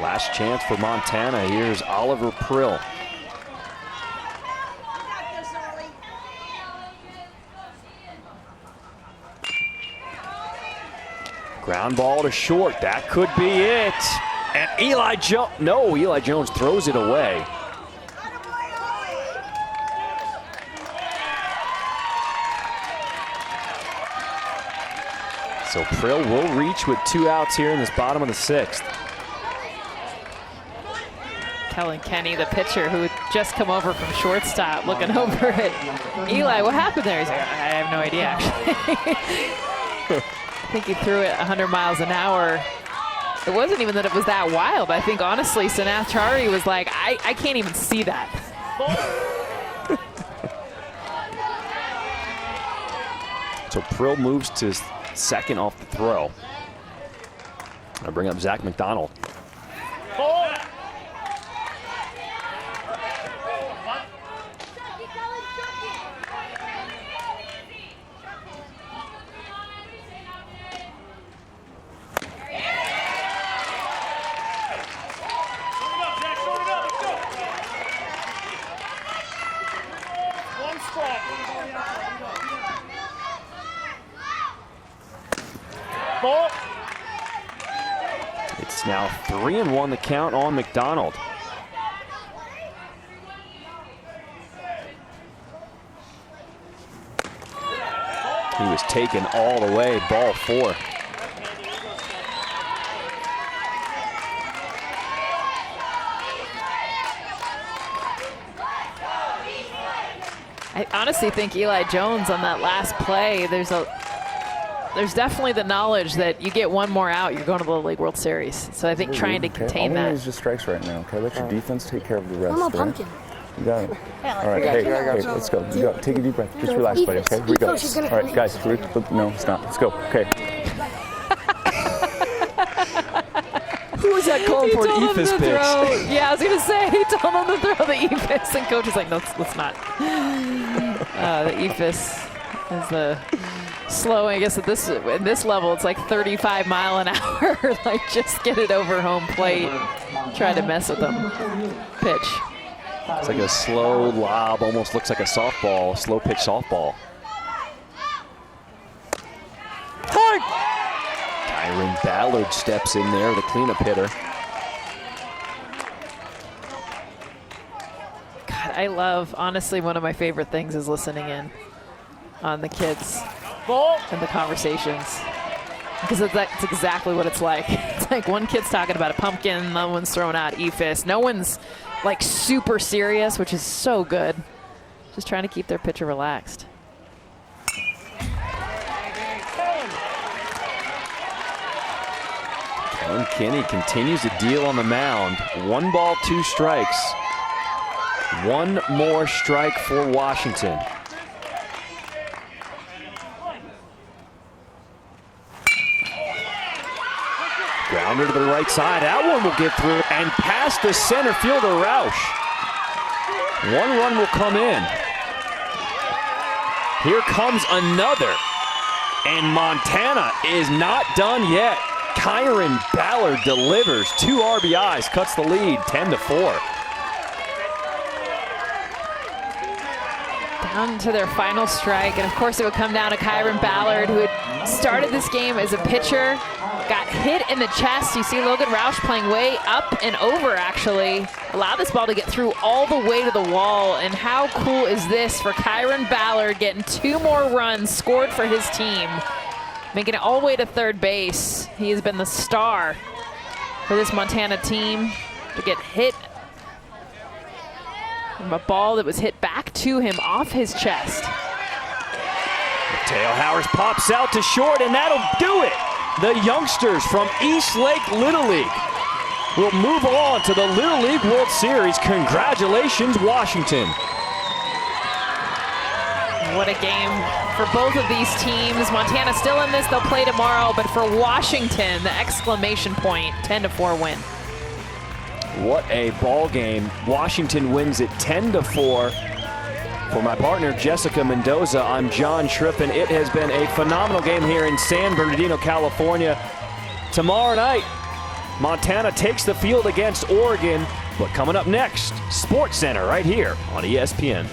Last chance for Montana. Here's Oliver Prill. Ground ball to short. That could be it. And Eli Jones throws it away. So Prill will reach with 2 outs here in this bottom of the 6th. Telling Kenny, the pitcher, who had just come over from shortstop, looking over at Eli, what happened there? He's like, I have no idea, actually. I think he threw it 100 miles an hour. It wasn't even that it was that wild. I think, honestly, Sanath Chari was like, I can't even see that. So Prill moves to second off the throw. I bring up Zach McDonald. It's now 3-1 the count on McDonald. He was taken all the way, ball 4. I honestly think Eli Jones on that last play, there's definitely the knowledge that you get one more out, you're going to the Little League World Series. So I think trying to contain that. All is just strikes right now, okay? Let your defense take care of the rest. I'm a pumpkin. You got it. All right, hey, let's go. Take a deep breath. Just relax, buddy, okay? Here we go. All right, guys. No, it's not. Let's go. Okay. Who was that calling for an ephus pitch? Yeah, I was going to say, he told him to throw the ephus, and coach is like, no, let's not. The ephus is the slow, I guess at this level, it's like 35 mile an hour. Like, just get it over home plate. Try to mess with them. Pitch. It's like a slow lob, almost looks like a softball, slow pitch softball. Kyron Ballard steps in there, the cleanup hitter. God, I love, honestly, one of my favorite things is listening in on the kids and the conversations. Because that's exactly what it's like. It's like one kid's talking about a pumpkin, the other one's throwing out ephus. No one's like super serious, which is so good. Just trying to keep their pitcher relaxed. Kellen Kinney continues to deal on the mound. 1 ball, 2 strikes. One more strike for Washington. Grounder to the right side. That one will get through and past the center fielder Roush. 1 run will come in. Here comes another. And Montana is not done yet. Kyron Ballard delivers 2 RBIs, cuts the lead 10-4. Down to their final strike, and of course it would come down to Kyron Ballard, who had started this game as a pitcher, got hit in the chest. You see Logan Roush playing way up and over, actually. Allowed this ball to get through all the way to the wall, and how cool is this for Kyron Ballard getting 2 more runs scored for his team, making it all the way to third base. He has been the star for this Montana team to get hit from a ball that was hit back to him off his chest. Mateo Howers pops out to short, and that'll do it. The youngsters from East Lake Little League will move on to the Little League World Series. Congratulations, Washington. What a game for both of these teams. Montana still in this, they'll play tomorrow, but for Washington, the exclamation point, 10-4 win. What a ball game. Washington wins it 10-4. For my partner, Jessica Mendoza, I'm John Schrippen. It has been a phenomenal game here in San Bernardino, California. Tomorrow night, Montana takes the field against Oregon. But coming up next, SportsCenter right here on ESPN.